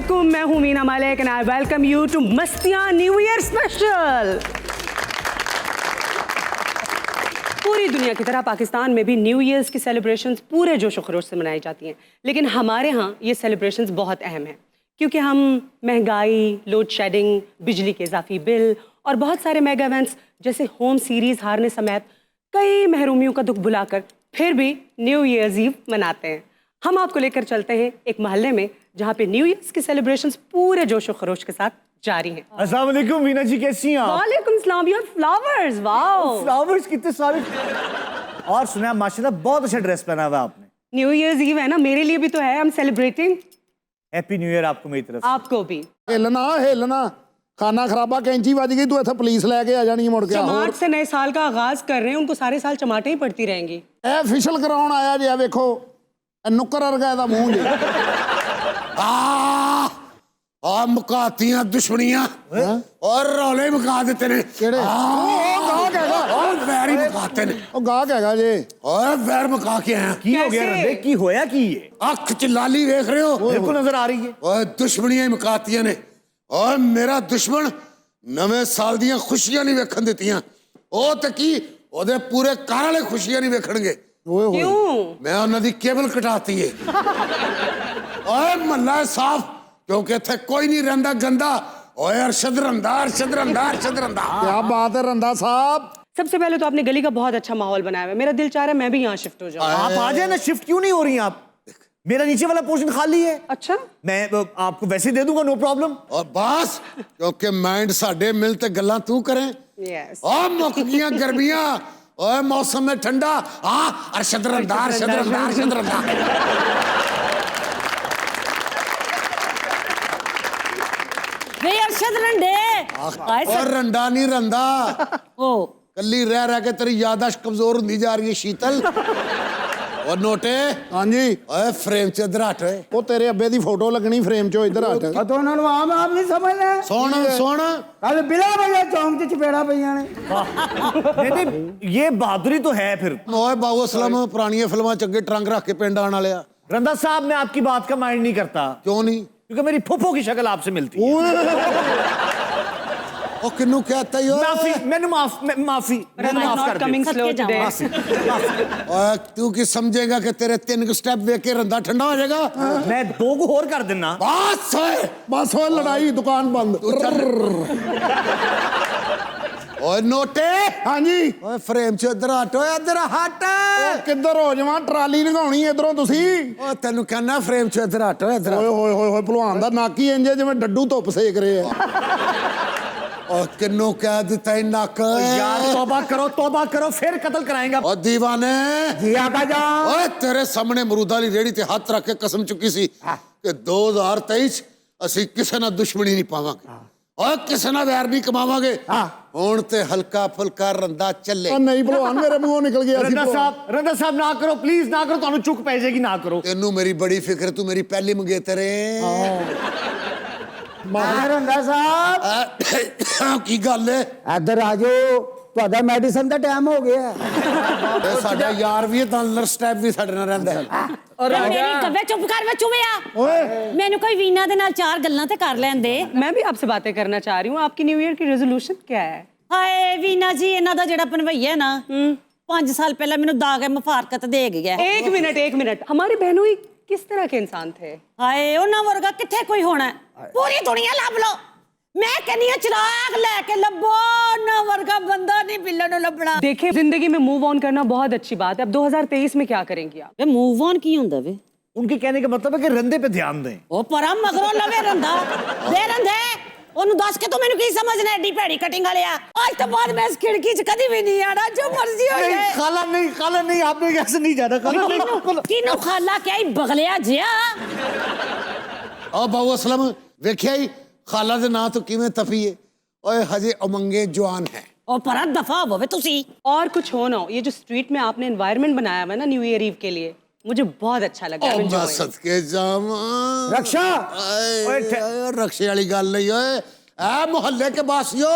वालेकुम, मैं हूं Meena Malik and I welcome you to Mastiyan new year special. पूरी दुनिया की तरह पाकिस्तान में भी न्यू ईयर्स की सेलिब्रेशंस पूरे जोश व खरोश से मनाई जाती हैं, लेकिन हमारे यहाँ ये सेलिब्रेशंस बहुत अहम हैं क्योंकि हम महंगाई, लोड शेडिंग, बिजली के इजाफी बिल और बहुत सारे मेगा इवेंट्स जैसे होम सीरीज हारने समेत कई महरूमियों का दुख भुलाकर फिर भी न्यू ईयर्स ईव मनाते हैं। हम आपको लेकर चलते हैं एक मोहल्ले में जहाँ पे न्यू ईयर्स की सेलिब्रेशंस पूरे जोश व खरोश के साथ जारी हैं। अस्सलाम वालेकुम मीना जी, कैसी हैं आप? वालेकुम सलाम। योर फ्लावर्स, वाओ, फ्लावर्स कितने सारे। और सुना माशाल्लाह बहुत अच्छा ड्रेस पहना हुआ आपने। न्यू ईयर्स ईव है ना, मेरे लिए भी तो है। I am celebrating. Happy new year आपको मेरी तरफ से। आपको भी। हिलना खाना खराबा कैंची बज गई, तू इतना पुलिस लेके आ जानी मुड़ के। चमाट से नए साल का आगाज कर रहे हैं, उनको सारे साल चमाटें ही पड़ती रहेंगी। ए फिशल कराउन आया जी, वेखो नुक्कर वर्गा ਇਹਦਾ ਮੂੰਹ जी। आ मुकातियां दुश्मनियां और रौले मुका देते ने। ਕਿਹੜੇ ਉਹ ਗਾਹਕ ਹੈਗਾ, और वैर ही मुकाते ने। ਉਹ ਗਾਹਕ ਹੈਗਾ ਜੀ। और वैर मुका के आया। की हो गया रंदे, की होया की ये? अख च लाली देख रहे हो? बिल्कुल नजर आ रही है। और दुश्मनियां ही मुकातियां ने। और मेरा दुश्मन नवे साल दियां खुशियां नहीं वेखण दित्तियां। ਉਹ ਤੇ ਕੀ ਉਹਦੇ ਪੂਰੇ ਘਰ ਵਾਲੇ खुशियां नहीं वेखणगे। ਓਏ ਹੋਏ क्यों? मैं उन्होंने केबल कटाती है। ओए मल्ला साफ क्योंकि इत्थे कोई नहीं रंदा गंदा। ओए अरशद रंदा, अरशद रंदा, अरशद रंदा। क्या बात है रंदा साहब। सबसे पहले तो आपने गली का बहुत अच्छा माहौल बनाया है। मेरा दिल चाह रहा है मैं भी यहाँ शिफ्ट हो जाऊँ। आप आ जाए ना, शिफ्ट क्यों नहीं हो रही हैं आप? मेरा नीचे वाला पोर्शन खाली है। अच्छा, मैं आपको वैसे दे दूंगा, नो प्रॉब्लम। और बस क्योंकि माइंड साडे मिलते गल्लां तू करें। यस। ओ मुक गईयां गर्मियां। ओए मौसम में ठंडा। हाँ अरशद रंदा, अरशद रंदा, अरशद रंदा। वे अरशद रंडे और रंडा नहीं रंदा। ओ कल्ली रह रह के तेरी याददाश्त कमजोर होती जा रही है शीतल। और नोटे हाँ जी, ओए फ्रेम च इधर हट। ਉਹ ਤੇਰੇ ਅੱਬੇ ਦੀ ਫੋਟੋ ਲੱਗਣੀ ਫਰੇਮ 'ਚੋਂ ਇੱਧਰ ਹਟ। तो उन्होंने आम आप नहीं समझना। सुन सुन कल बिला बजे चौंक च चपेड़ा पईयां ने। नहीं, ये बहादुरी तो है फिर। ओए बाबू असलम पुरानी फिल्मां च अगे ट्रंक रख के पिंड आने वाले। रंदा साहब, मैं आपकी बात का माइंड नहीं करता क्यों नहीं? क्योंकि मेरी फुफो की शक्ल आपसे मिलती है। ओ किन्नू कहता ही माफी, मैंने माफी मैंने माफ कर कमिंग दिया। Slow today. ओए तू की समझेगा कि तेरे 3 स्टेप वेख के रंदा ठंडा हो जाएगा? मैं 2 को और कर देना। बस ओए ਬਸ ਉਹ ਲੜਾਈ ਦੁਕਾਨ ਬੰਦ। ओए नोटे हाँ जी, ओए फ्रेम च इधर हट। ओए इधर हट। ਉਹ ਕਿੱਧਰ ਹੋ ਜਾਵਾਂ, ਟਰਾਲੀ ਲੰਘਾਉਣੀ ਇਧਰੋਂ ਤੁਸੀਂ। ओ तेनू कहना फ्रेम च इधर हट। ओए इधर ਓਏ ਹੋਏ ਹੋਏ ਹੋਏ ਭਲਵਾਨ ਦਾ ਨੱਕ ਹੀ ਇੰਜ ਹੈ ਜਿਵੇਂ ਡੱਡੂ ਧੁੱਪ ਸੇਕ ਰਹੇ ਆ। ओ किन्नू कह दिता ही नक। यार तौबा करो, फिर कत्ल कराएंगे। ओ दीवाने जी आका जान। ओए तेरे सामने मरूदा दी रेड़ी ते हाथ रख के कसम चुकी सी कि 2023 ਅਸੀਂ ਕਿਸੇ ਨਾਲ ਦੁਸ਼ਮਣੀ ਨਹੀਂ ਪਾਵਾਂਗੇ। ਓਏ ਕਿਸੇ ਨਾਲ ਵੈਰ ਨਹੀਂ ਕਮਾਵਾਂਗੇ। ਹੁਣ ਤੇ ਹਲਕਾ ਫੁਲਕਾ ਰੰਦਾ ਚੱਲੇ। ਉਹ ਨਹੀਂ ਭਲਵਾਨ, ਮੇਰੇ ਮੂੰਹੋਂ ਨਿਕਲ ਗਿਆ ਸੀ। रंदा साहब ना करो प्लीज, ना करो, ਤੁਹਾਨੂੰ ਚੁੱਕ ਪੈ ਜਾਏਗੀ, ਨਾ ਕਰੋ। ਤੈਨੂੰ ਮੇਰੀ ਬੜੀ ਫਿਕਰ, ਤੂੰ ਮੇਰੀ ਪਹਿਲੀ ਮੰਗੇਤਰ ਏ। रंदा साहब ਕੀ ਗੱਲ ਏ? इधर आ जाओ, ਤੁਹਾਡਾ ਮੈਡੀਸਨ ਦਾ ਟਾਈਮ ਹੋ ਗਿਆ। ਇਹ ਸਾਡਾ ਯਾਰ ਵੀ ਤਾਂ ਲਰ ਸਟੈਪ ਵੀ ਸਾਡੇ ਨਾਲ ਰਹਿੰਦਾ ਹੈ। और मेरी कब्बे चुप कर वे चुविया। मैंने कोई वीना दे नाल 4 गल्लां ते कर लैंदे। मैं भी आपसे बातें करना चाह रही हूँ। आपकी न्यू ईयर की रेजोल्यूशन क्या है? हाय वीना जी, इन्हां दा जेड़ा भनवैया ना 5 साल पहले मैनू दाग मुफारकत दे गया। एक मिनट, हमारे बहनोई किस तरह के इंसान थे? हाय उन्हां वर्गा किथे कोई होना है? पूरी दुनिया लभ लो, मैं कहनी हां चिराग लेके लभो, उन्हां वर्गा बंदा नहीं बिल्ले नूं लभना। देखिए, जिंदगी में मूव ऑन करना बहुत अच्छी बात है। अब 2023 में क्या करेंगी आप? वे मूव ऑन की हुंदा वे? उनके कहने का मतलब है कि रंदे पे ध्यान दें। ओ परा मगरों लवे रंदा दे रंदे ओनू दस के तो मैनू की समझना एडी भैड़ी कटिंग वाले आ। आज तो बाद मैं इस खिड़की च कदी भी नहीं आना, जो मर्जी हो जाए। खाला नहीं, आपने कैसे नहीं जाना? किनू खाला क्या ही बगलिया जिया। ਆ ਬਾਬੂ ਅਸਲਮ ਵੇਖਿਆ ਹੀ ਖਾਲਾ ਦੇ ਨਾਂ ਤੋਂ ਕਿਵੇਂ ਤਪੀ ਏ। ਓਏ ਹਜੇ ਉਮੰਗੇ ਜਵਾਨ ਹੈ। ओ परा दफा होवे तुसी। और कुछ हो ना हो, ये जो स्ट्रीट में आपने एनवायरनमेंट बनाया हुआ है ना न्यू ईयर ईव के लिए, मुझे बहुत अच्छा लगा। I'm enjoying. सदके जावां रक्षा ओए रक्षे वाली गल नहीं। ओए ए मोहल्ले के बासियो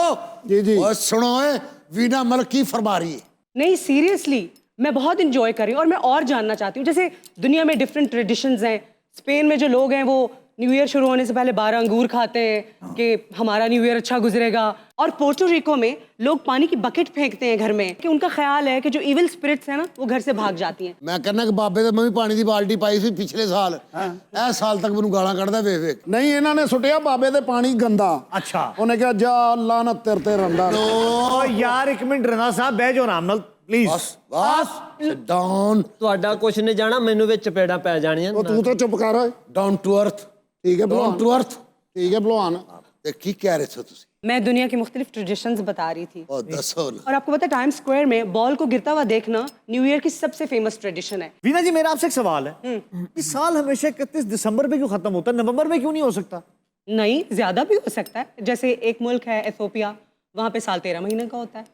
जी जी, ओए सुनो, ओए वीना मलिक की फरमा रही है। नहीं सीरियसली, मैं बहुत इंजॉय कर रही हूँ और मैं और जानना चाहती हूँ। जैसे दुनिया में डिफरेंट ट्रेडिशंस हैं। स्पेन में जो लोग हैं वो न्यू ईयर शुरू होने से पहले 12 अंगूर खाते हैं कि हमारा न्यू ईयर अच्छा गुजरेगा। और पोर्टो रिको में लोग पानी की बकेट फेंकते हैं घर में कि उनका ख्याल है कि जो इविल स्पिरिट्स हैं ना वो घर से भाग जाती हैं। मैं कहना कि बाबे ਤੇ ਮੈਂ ਵੀ ਪਾਣੀ ਦੀ ਬਾਲਟੀ ਪਾਈ ਸੀ ਪਿਛਲੇ ਸਾਲ ਇਹ ਸਾਲ ਤੱਕ ਮੈਨੂੰ ਗਾਲਾਂ ਕੱਢਦਾ ਵੇਖ ਵੇਖ। ਨਹੀਂ ਇਹਨਾਂ ਨੇ ਸੁੱਟਿਆ ਬਾਬੇ ਦੇ ਪਾਣੀ ਗੰਦਾ। अच्छा ਉਹਨੇ ਕਿਹਾ ਜਾ ਅੱਲਾ ਨਾ ਤੇਰੇ ਤੇ ਰੰਦਾ। ओ यार एक मिनट रंधा साहब बह जाओ आराम नाल please. Bus bus sit down ਤੁਹਾਡਾ ਕੁਛ ਨਹੀਂ ਜਾਣਾ, ਮੈਨੂੰ ਵਿੱਚ ਚਪੇੜਾਂ ਪੈ ਜਾਣੀਆਂ। ਉਹ ਤੂੰ ਤਾਂ ਚੁੱਪ ਕਰ ਓਏ। ਡਾਊਨ ਟੂ ਅਰਥ ਠੀਕ ਹੈ ਡਾਊਨ ਭਲਵਾਨ, ਟੂ ਅਰਥ। ਠੀਕ ਹੈ ਭਲਵਾਨ। ਤੇ ਕੀ ਕਹਿ ਰਹੇ ਹੋ ਤੁਸੀਂ? मैं दुनिया की मुख्तलिफ ट्रेडिशंस बता रही थी। ਉਹ ਦੱਸੋ ਨਾ। और आपको पता है टाइम स्क्वायर में बॉल को गिरता हुआ देखना न्यू ईयर की सबसे फेमस ट्रेडिशन है। वीना जी मेरा आपसे एक सवाल है, इस साल हमेशा 31 दिसंबर पे क्यों खत्म होता है, नवंबर में क्यों नहीं हो सकता? नहीं, ज्यादा भी हो सकता है। जैसे एक मुल्क है इथोपिया, वहाँ पे साल 13 महीने का होता है।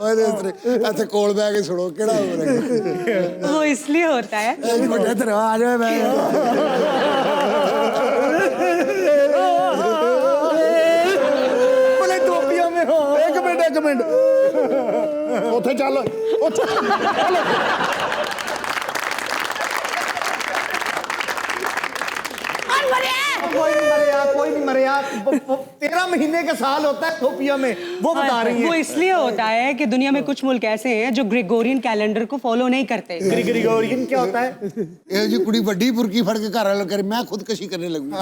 ਓਏ ਤੇਰੇ ਇੱਥੇ ਕੋਲ ਬੈ ਕੇ ਸੁਣੋ ਕਿਹੜਾ ਹੋ ਰਿਹਾ। वो इसलिए होता है। ਇੱਕ ਮਿੰਟ ਇੱਧਰ ਆ ਜਾ ਮੈਂ बोले इथियोपिया में हो। ਇੱਕ ਮਿੰਟ ਉੱਥੇ ਚੱਲ ਉੱਥੇ ਚੱਲ। कौन मरे? कोई नहीं मरे यार 13 महीने का साल होता है इथियोपिया में, वो बता रही वो है। इसलिए होता है कि दुनिया में कुछ मुल्क ऐसे हैं जो ग्रेगोरियन कैलेंडर को फॉलो नहीं करते। ग्रेगोरियन क्या होता है? ਇਹ ਜੀ ਕੁੜੀ ਵੱਡੀ ਬੁਰਕੀ ਫੜ ਕੇ ਘਰ ਵਾਲਾ ਕਰੇ ਮੈਂ ਖੁਦਕਸ਼ੀ करने लगूंगा।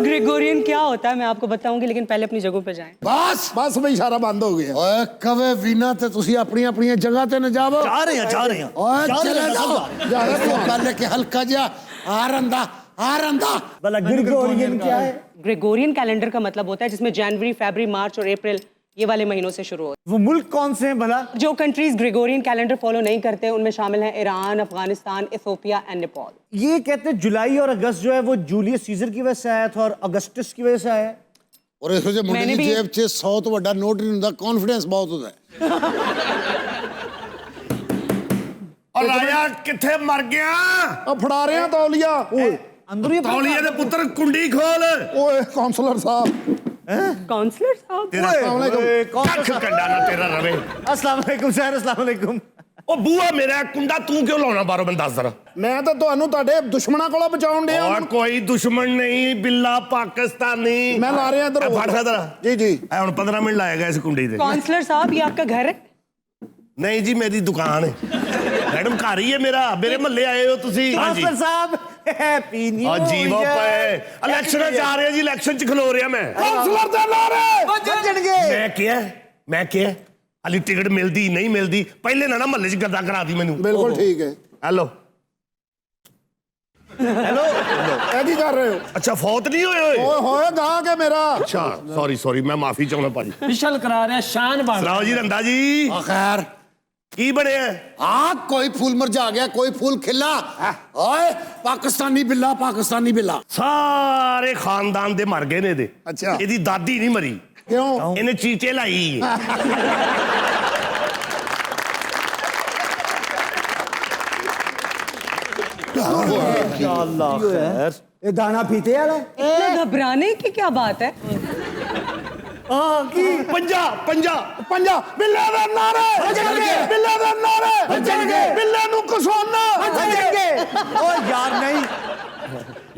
ग्रेगोरियन क्या होता है मैं आपको बताऊंगी, लेकिन पहले अपनी जगहों पे जाएं। ਬਸ ਬਸ ਬਈ ਇਸ਼ਾਰਾ ਬੰਦ ਹੋ ਗਿਆ। ਓਏ ਕਵੇ ਵੀਨਾ ਤੇ ਤੁਸੀਂ ਆਪਣੀ ਆਪਣੀਆਂ ਜਗ੍ਹਾ ਤੇ ਨਾ ਜਾਵੋ। जा रहे हैं ਓਏ जा ਚਲੇ रहे हैं ਜਾਓ सब। ਜਾ ਰਹੇ ਹੋ। ਗੱਲ ਕਿ ਹਲਕਾ ਜਿਹਾ ਆ ਰੰਦਾ भला ग्रेगोरियन क्या है? ग्रेगोरियन कैलेंडर का मतलब होता है जिसमें जनवरी, फरवरी, मार्च और अप्रैल ये वाले महीनों से शुरू होता वो मुल्क कौन से हैं भला? है। जो कंट्रीज ग्रेगोरियन कैलेंडर फॉलो नहीं करते उनमें शामिल हैं Iran, Afghanistan, Ethiopia and Nepal. ये कहते हैं जुलाई और अगस्त जो है वो जूलियस सीजर की वजह से आया था और अगस्टस की वजह से आया है। ਔਰ ਇਹੋ ਜਿਹੇ ਮੁੰਡੇ मैंने ਦੀ भी- ਜੇਬ 'ਚ 100 ਤੋਂ ਵੱਡਾ ਨੋਟ ਨਹੀਂ ਹੁੰਦਾ, ਕੌਨਫੀਡੈਂਸ ਬਹੁਤ ਹੁੰਦਾ ਹੈ। ਔਰ ਰਾਜਾ ਕਿੱਥੇ ਮਰ ਗਿਆ? ਆ ਫੜਾ ਰਿਆ ਤੌਲੀਆ। ਓਏ अंदर ही ਤੌਲੀਏ ਦੇ ਪੁੱਤਰ ਕੁੰਡੀ ਖੋਲ। ਓਏ ਕਾਉਂਸਲਰ ਸਾਹਿਬ। काउंसलर साहब, ਕੱਖ ਕੰਡਾ ਨਾ ਤੇਰਾ ਰਵੇ। अस्सलाम वालेकुम सर, अस्सलाम वालेकुम। ਉਹ ਬੂਆ ਮੇਰਾ ਕੁੰਡਾ ਤੂੰ ਕਿਉਂ ਲਾਉਣਾ ਬਾਹਰੋਂ? ਮੈਨੂੰ ਦੱਸ ਜ਼ਰਾ। ਮੈਂ ਤਾਂ ਤੁਹਾਨੂੰ ਤੁਹਾਡੇ ਦੁਸ਼ਮਣਾਂ ਕੋਲੋਂ ਬਚਾਉਣ ਡਿਆ। ਔਰ ਕੋਈ ਦੁਸ਼ਮਣ ਨਹੀਂ, ਬਿੱਲਾ ਪਾਕਿਸਤਾਨੀ। ਮੈਂ ਲਾ ਰਿਹਾ ਇੱਧਰ। ਇਹ ਫੜ ਫੜ ਜੀ ਜੀ। ਇਹ ਹੁਣ 15 ਮਿੰਟ ਲਾਏਗਾ ਇਸ ਕੁੰਡੀ ਦੇ। काउंसलर साहब ये आपका घर है? ਨਹੀਂ ਜੀ ਮੇਰੀ ਦੁਕਾਨ ਹੈ। ਮੈਡਮ ਘਰ ਹੀ ਹੈ ਮੇਰਾ। ਮੇਰੇ ਮਹੱਲੇ ਆਏ ਹੋ ਤੁਸੀਂ? ਹਾਂਜੀ। काउंसलर साहब हैप्पी न्यू ਆ ਜੀਵੋ ਪਏ ਇਲੈਕਸ਼ਨ ਜਾ ਰਹੇ ਜੀ, ਇਲੈਕਸ਼ਨ 'ਚ ਖਲੋ ਰਿਹਾ ਮੈਂ। ਕਾਉਂਸਲਰ ਦੇ ਲਾਰੇ बचणगे। ਮੈਂ ਕਿਹਾ ਹਾਲੀ ਟਿਕਟ ਮਿਲਦੀ ਨਹੀਂ ਮਿਲਦੀ, ਪਹਿਲੇ ਨਾ ਮਹੱਲੇ 'ਚ ਗੱਦਾ ਕਰਾ ਦੀ ਮੈਨੂੰ। ਬਿਲਕੁਲ ਠੀਕ ਹੈ। ਹੈਲੋ हेलो ਇਹ ਕੀ ਕਰ ਰਹੇ ਹੋ? ਅੱਛਾ ਫੌਤ ਨਹੀਂ ਹੋਏ ਹੋਏ? ਓਏ ਹੋਏ ਗਾਹਕ ਹੈ ਮੇਰਾ। ਅੱਛਾ ਸੌਰੀ ਮੈਂ ਮਾਫੀ ਚਾਹੁੰਦਾ ਭਾਜੀ। ਵਿਸ਼ਲ ਕਰਾ ਰਿਹਾ, ਸ਼ਾਨ ਬਣ। ਸਲਾਓ ਜੀ ਰੰਦਾ ਜੀ, ਆ ਖੈਰ ਕੀ ਬਣਿਆ? ਆ ਕੋਈ ਫੂਲ ਮੁਰਝਾ ਗਿਆ, ਕੋਈ ਫੂਲ ਖਿਲਾ। ਓਏ ਪਾਕਿਸਤਾਨੀ ਬਿੱਲਾ ਸਾਰੇ ਖਾਨਦਾਨ ਦੇ ਮਰ ਗਏ ਨੇ ਇਹਦੇ। ਅੱਛਾ। ਇਹਦੀ ਦਾਦੀ ਨਹੀਂ ਮਰੀ, ਕਿਉਂ? ਇਹਨੇ ਚੀਟੇ ਲਾਈ। अल्लाह खैर। ये दाना पीते वाला है? इतना घबराने की क्या बात है? ਪੰਜਾ ਪੰਜਾ ਬਿੱਲੇ ਦੇ ਨਾਰੇ ਬਿੱਲੇ ਦੇ ਨਾਰੇ ਬਿੱਲੇ ਨੂੰ ਕਸੋਨਾ। ओ यार नहीं,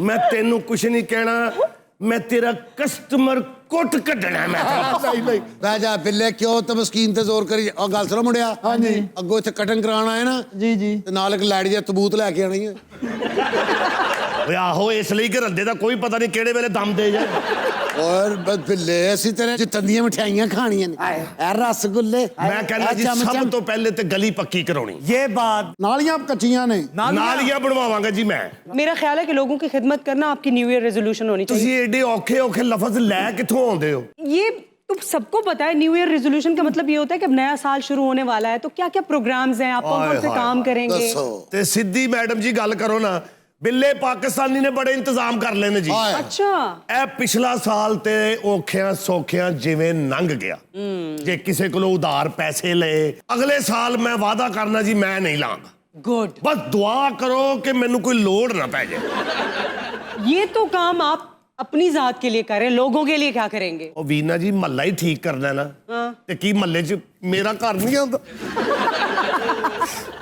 ਮੈਂ ਤੈਨੂੰ ਕੁਛ ਨਹੀਂ ਕਹਿਣਾ, ਮੈਂ ਤੇਰਾ ਕਸਟਮਰ ਕੁੱਟ ਕੱਢਣਾ ਮੈਂ। ਨਹੀਂ ਨਹੀਂ। ਬਹਿ ਜਾ ਬਿੱਲੇ, ਕਿਉਂ ਤਮਸਕੀਨ ਤੇ ਜ਼ੋਰ ਕਰੀ? ਉਹ ਗੱਲ ਸੁਣੋ ਮੁੰਡਿਆ। ਹਾਂਜੀ। ਅੱਗੋਂ ਇੱਥੇ ਕਟਨ ਕਰਾਉਣ ਆਏ ਨਾ ਜੀ ਜੀ। ਤੇ ਨਾਲ ਇੱਕ ਲਾੜੀ ਦਾ ਤਬੂਤ ਲੈ ਕੇ ਆਣੀ ਹੈ। ਓਏ ਆਹੋ, ਇਸ ਲਈ ਕਿ ਰੰਦੇ ਦਾ ਕੋਈ ਪਤਾ ਨਹੀਂ ਕਿਹੜੇ ਵੇਲੇ ਦਮ ਦੇ ਜਾਏ। ਔਰ ਬਿੱਲੇ ਅਸੀਂ ਤੇਰੇ ਜਿੱਤੰਦੀਆਂ ਮਠਿਆਈਆਂ ਖਾਣੀਆਂ ਨੇ, ਇਹ ਰਸਗੁੱਲੇ। ਮੈਂ ਕਹਿੰਦਾ ਜੀ ਸਭ ਤੋਂ ਪਹਿਲੇ ਤੇ ਗਲੀ ਪੱਕੀ ਕਰਾਉਣੀ, ये बात ਨਾਲੀਆਂ ਕੱਚੀਆਂ ਨੇ। ਨਾਲੀਆਂ ਬਣਵਾਵਾਂਗਾ ਜੀ ਮੈਂ। मेरा ख्याल है कि लोगों की खिदमत करना आपकी न्यू ईयर रेजोल्यूशन होनी चाहिए। ਤੁਸੀਂ ਏਡੇ ਔਖੇ ਔਖੇ ਲਫ਼ਜ਼ ਲੈ ਕਿੱਥੋਂ ਆਉਂਦੇ ਹੋ? ये तो सबको पता है, न्यू ईयर रेजोल्यूशन का मतलब ये होता है कि अब नया साल शुरू होने वाला है, तो क्या क्या प्रोग्राम्स हैं, आप कौन कौन से काम करेंगे? ਦੱਸੋ। ਤੇ ਸਿੱਧੀ ਮੈਡਮ ਜੀ ਗੱਲ ਕਰੋ ਨਾ। ਬਿੱਲੇ ਪਾਕਿਸਤਾਨੀ ਨੇ ਬੜੇ ਇੰਤਜ਼ਾਮ ਕਰ ਲਏ ਨੇ ਜੀ। ਹਾਏ। अच्छा, ਇਹ ਪਿਛਲਾ ਸਾਲ ਤੇ ਔਖਿਆਂ ਸੌਖਿਆਂ ਜਿਵੇਂ ਲੰਘ ਗਿਆ। ਜੇ ਕਿਸੇ ਕੋਲੋਂ ਉਧਾਰ ਪੈਸੇ ਲਏ, ਅਗਲੇ ਸਾਲ ਮੈਂ ਵਾਅਦਾ ਕਰਨਾ ਜੀ ਮੈਂ ਨਹੀਂ ਲਾਂਗਾ। गुड। ਬਸ ਦੁਆ ਕਰੋ ਕਿ ਮੈਨੂੰ ਕੋਈ ਲੋੜ ਨਾ ਪੈ ਜਾਏ। ये तो काम आप अपनी जात के लिए करें, लोगों के लिए क्या करेंगे? ਉਹ ਵੀਨਾ ਜੀ ਮਹੱਲਾ ਹੀ ਠੀਕ ਕਰਨਾ ਨਾ, हाँ। ਤੇ ਕੀ ਮਹੱਲੇ 'ਚ ਮੇਰਾ ਘਰ ਨਹੀਂ ਆਉਂਦਾ?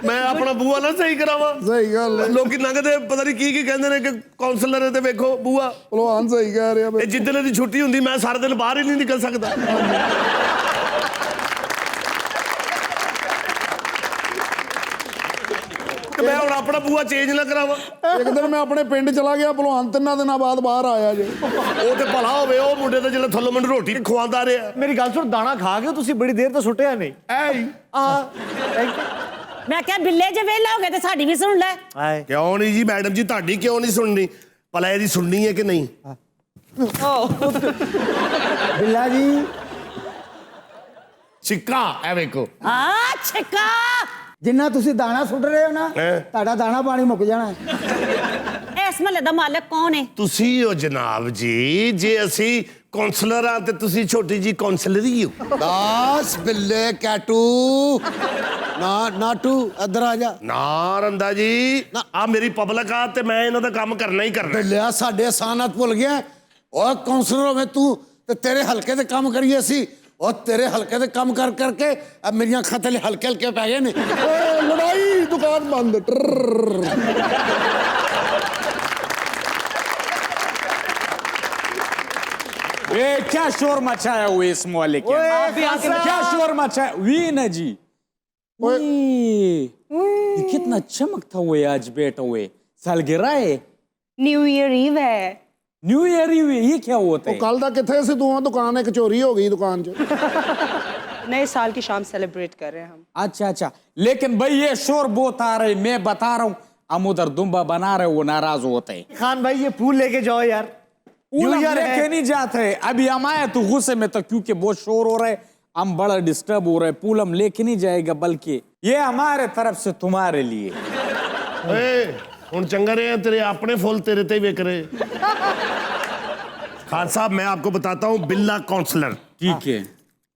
ਮੈਂ ਆਪਣਾ ਬੂਆ ਨਾ ਸਹੀ ਕਰਾਵਾਂ। ਸਹੀ ਗੱਲ ਹੈ। ਲੋਕੀ ਲੰਘਦੇ ਪਤਾ ਨਹੀਂ ਕੀ ਕਹਿੰਦੇ ਨੇ ਕਿ ਕਾਉਂਸਲਰ ਤੇ ਵੇਖੋ ਬੂਆ। ਭਲਵਾਨ ਸਹੀ ਕਹਿ ਰਿਹਾ ਇਹ ਜਿੱਦਣ ਦੀ ਛੁੱਟੀ ਹੁੰਦੀ ਮੈਂ ਸਾਰਾ ਦਿਨ ਬਾਹਰ ਹੀ ਨਹੀਂ ਨਿਕਲ ਸਕਦਾ। ਤੇ ਮੈਂ ਹੁਣ ਆਪਣਾ ਬੂਆ ਚੇਂਜ ਨਾ ਕਰਾਵਾਂ। ਇੱਕ ਦਿਨ ਮੈਂ ਆਪਣੇ ਪਿੰਡ ਚਲਾ ਗਿਆ, ਭਲਵਾਨ 3 ਦਿਨਾਂ ਬਾਅਦ ਬਾਹਰ ਆਇਆ ਜੇ। ਉਹ ਤੇ ਭਲਾ ਹੋਵੇ ਉਹ ਮੁੰਡੇ ਤੇ ਜਿਹੜਾ ਥੱਲੋਂ ਮੈਨੂੰ ਰੋਟੀ ਖਵਾਉਂਦਾ ਰਿਹਾ। ਮੇਰੀ ਗੱਲ ਸੁਣ, ਦਾਣਾ ਖਾ ਕੇ ਤੁਸੀਂ ਬੜੀ ਦੇਰ ਤੋਂ ਸੁੱਟਿਆ ਨਹੀਂ ਐ ਹੀ ਮੈਂ ਕਿਹਾ ਬਿੱਲੇ ਜੇ ਵਿਹਲਾ ਹੋ ਗਏ ਤੇ ਸਾਡੀ ਵੀ ਸੁਣ ਲੈ। ਆਏ ਕਿਉਂ ਨਹੀਂ ਜੀ ਮੈਡਮ ਜੀ, ਤੁਹਾਡੀ ਕਿਉਂ ਨਹੀਂ ਸੁਣਨੀ? ਭਲਾ ਇਹਦੀ ਸੁਣਨੀ ਹੈ ਕਿ ਨਹੀਂ? ਬਿੱਲਾ ਜੀ ਸਿੱਕਾ ਐ ਵੇਖੋ। ਆ ਛਿੱਕਾ ਜਿੰਨਾ ਤੁਸੀਂ ਦਾਣਾ ਸੁੱਟ ਰਹੇ ਹੋ ਨਾ, ਹੈਂ? ਤੁਹਾਡਾ ਦਾਣਾ ਪਾਣੀ ਮੁੱਕ ਜਾਣਾ ਹੈ। ਇਸ ਮਹੱਲੇ ਦਾ ਮਾਲਕ ਕੌਣ ਹੈ? ਤੁਸੀਂ ਹੋ ਜਨਾਬ ਜੀ। ਜੇ ਅਸੀਂ ਕਾਉਂਸਲਰ ਆ ਤੇ ਤੁਸੀਂ ਛੋਟੀ ਜੀ ਕਾਉਂਸਲਰੀ ਹੋ। ਦਾਸ ਬਿੱਲੇ ਕੈਟੂ ਨਾ ਨਾਟੂ ਇੱਧਰ ਆ ਜਾ। ਨਾ ਰੰਦਾ ਜੀ, ਆ ਮੇਰੀ ਪਬਲਿਕ ਆ ਤੇ ਮੈਂ ਇਹਨਾਂ ਦਾ ਕੰਮ ਕਰਨਾ ਹੀ ਕਰਨਾ। ਬਿੱਲਿਆ ਸਾਡੇ ਅਸਾਨਾਤ ਭੁੱਲ ਗਿਆ। ਓਏ ਕਾਉਂਸਲਰ ਹੋਵੇਂ ਤੂੰ ਤੇ ਤੇਰੇ ਹਲਕੇ ਤੇ ਕੰਮ ਕਰੀਏ ਸੀ। ਉਹ ਤੇਰੇ ਹਲਕੇ ਤੇ ਕੰਮ ਕਰ ਕਰਕੇ अब ਮੇਰੀਆਂ ਅੱਖਾਂ ਥੱਲੇ ਹਲਕੇ ਹਲਕੇ ਪੈ ਗਏ ਨੇ। ਓਏ ਲੜਾਈ, ਦੁਕਾਨ ਬੰਦ। ए क्या शोर मचाया हुआ इस मोहल्ले के अंदर? क्या शोर मचाया वी ना जी? ये कितना चमकता हुआ है आज बैठा हुए। सालगिरह है, न्यू ईयर ईव है। न्यू ईयर ही ये क्या होता है? ਕੱਲ ਦਾ ਕਿੱਥੇ ਸੀ ਤੂੰ? ਦੁਕਾਨ ਇੱਕ ਚੋਰੀ ਹੋ ਗਈ ਦੁਕਾਨ 'ਚ। नए साल की शाम सेलिब्रेट कर रहे हैं हम। अच्छा अच्छा, लेकिन भाई ये शोर बहुत आ रहा है। मैं बता रहा हूँ, हम उधर दुम्बा बना रहे, वो नाराज होते हैं। खान भाई ये फूल लेके जाओ यार। न्यू ईयर लेके है। नहीं जाते। अभी हम आए तो गुस्से में तो क्योंकि बहुत शोर हो रहा है, हम बड़ा डिस्टर्ब हो रहे। पूल हम लेके नहीं जाएगा, बल्कि ये हमारे तरफ से तुम्हारे लिए। ਓਏ ਹੁਣ ਚੰਗਾ ਰਿਹਾ तेरे अपने फुल तेरे ते ही बिक रहे। खान साहब मैं आपको बताता हूँ, बिल्ला काउंसलर ठीक है,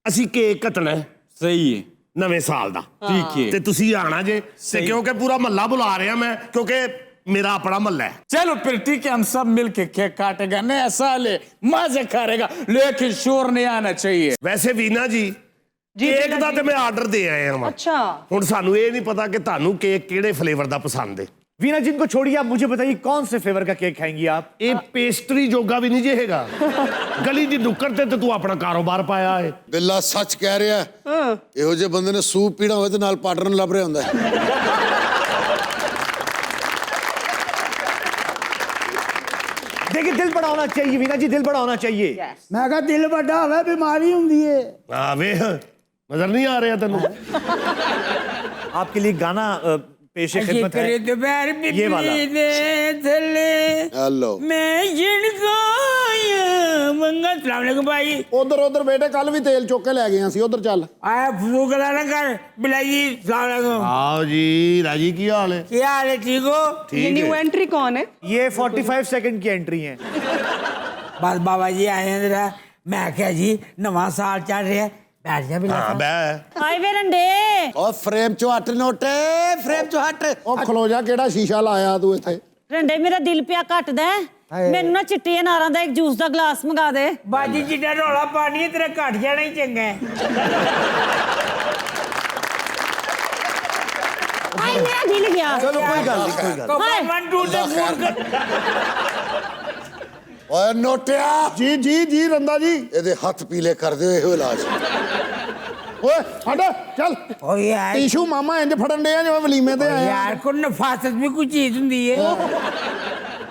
ਅਸੀਂ ਕੇਕ ਕੱਟਣਾ ਹੈ सही है, ਨਵੇਂ ਸਾਲ ਦਾ। ठीक है। ਤੇ ਤੁਸੀਂ ਆਣਾ ਜੇ। ਤੇ ਕਿਉਂਕਿ ਪੂਰਾ ਮਹੱਲਾ ਬੁਲਾ ਰਿਹਾ ਮੈਂ, ਕਿਉਂਕਿ मेरा अपना महल है। चलो फिर ठीक है, हम सब मिलके केक काटेगा, नया साल है, मजे करेगा, लेकिन शोर नहीं आना चाहिए। वैसे वीना जी केक ਦਾ ਤੇ ਮੈਂ ਆਰਡਰ ਦੇ ਆਏ ਹਾਂ। अच्छा, ਹੁਣ ਸਾਨੂੰ ਇਹ ਨਹੀਂ ਪਤਾ ਕਿ ਤੁਹਾਨੂੰ ਕੇਕ ਕਿਹੜੇ ਫਲੇਵਰ ਦਾ ਪਸੰਦ ਹੈ। वीना जिनको छोड़िए, आप मुझे बताइए कौन से फ्लेवर का केक खाएंगी आप? ਇਹ ਪੇਸਟਰੀ ਜੋਗਾ ਵੀ ਨਹੀਂ ਜੇ ਹੈਗਾ। ਗਲੀ ਦੀ ਨੁੱਕਰ ਤੇ ਤੂੰ ਆਪਣਾ ਕਾਰੋਬਾਰ ਪਾਇਆ ਹੈ। ਬਿੱਲਾ ਸੱਚ ਕਹਿ ਰਿਹਾ। ਇਹੋ ਜਿਹੇ ਬੰਦੇ ਨੇ ਸੂਪ ਪੀਣਾ ਹੋਵੇ ਤੇ ਨਾਲ ਪਾਰਟਨਰ ਲੱਭ ਰਿਹਾ ਹੁੰਦਾ ਹੈ। देखिए दिल बड़ा होना चाहिए वीना जी, दिल बड़ा होना चाहिए। ਮੈਂ ਕਿਹਾ ਦਿਲ ਵੱਡਾ ਹੋਵੇ ਬਿਮਾਰੀ ਹੁੰਦੀ ਏ। ਆ ਵੇਖ ਨਜ਼ਰ ਨਹੀਂ ਆ ਰਿਹਾ ਤੈਨੂੰ? आपके लिए गाना पेश खिदमत है ये वाला। ਹੈਲੋ भाई ਉਧਰ ਉਧਰ ਬੇਟੇ ਕੱਲ ਵੀ ਤੇਲ ਚੁੱਕ ਕੇ ਲੈ ਗਏ ਸੀ। ਉਧਰ ਚੱਲ। आया फूक ना कर बिलाई। आओ जी राजी की हाल है? क्या हाल है? ठीक हो? ये ठीक न्यू है। एंट्री कौन है? ये 45 सेकंड की एंट्री है। बस बाबा जी आए हैं जरा। मैं क्या जी नवा साल चल रहा है, बैठ जा बिला। हाँ बह ਹਾਏ ਵੇ ਰੰਡੇ ਓ ਫਰੇਮ ਚੋਂ ਹਟ ਨੋਟੇ, ਫਰੇਮ ਚੋਂ ਹਟ। ਉਹ ਖਲੋ ਜਾ, ਕਿਹੜਾ ਸ਼ੀਸ਼ਾ ਲਾਇਆ ਤੂੰ ਇੱਥੇ? ਰੰਡੇ ਮੇਰਾ ਦਿਲ ਪਿਆ ਘਟਦਾ ਹੈ। ਮੈਨੂੰ ਨਾ ਚਿੱਟੇ ਅਨਾਰਾਂ ਦਾ ਇੱਕ ਜੂਸ ਦਾ ਗਲਾਸ ਮੰਗਾ ਦੇ। बाजी जितना रौला पानी है तेरा घट जाना ही चंगा है। ਹਾਏ ਮੇਰਾ ਦਿਲ ਗਿਆ। चलो कोई गल नहीं, कोई गल ਹਾਏ 1 2 3 फोन कर। ਓਏ ਨੋਟਿਆ, ਜੀ ਜੀ ਜੀ ਰੰਦਾ ਜੀ। ਇਹਦੇ ਹੱਥ ਪੀਲੇ ਕਰ ਦਿਓ, ਇਹੋ ਇਲਾਜ। ਓਏ ਹਟ ਚੱਲ। और यार ਟਿਸ਼ੂ ਮਾਮਾ ਇੰਜ ਫੜਨ ਦੇ ਆ ਜਿਵੇਂ ਵਲੀਮੇ ਤੇ ਆਇਆ। यार को नफासत भी कुछ चीज हुंदी है।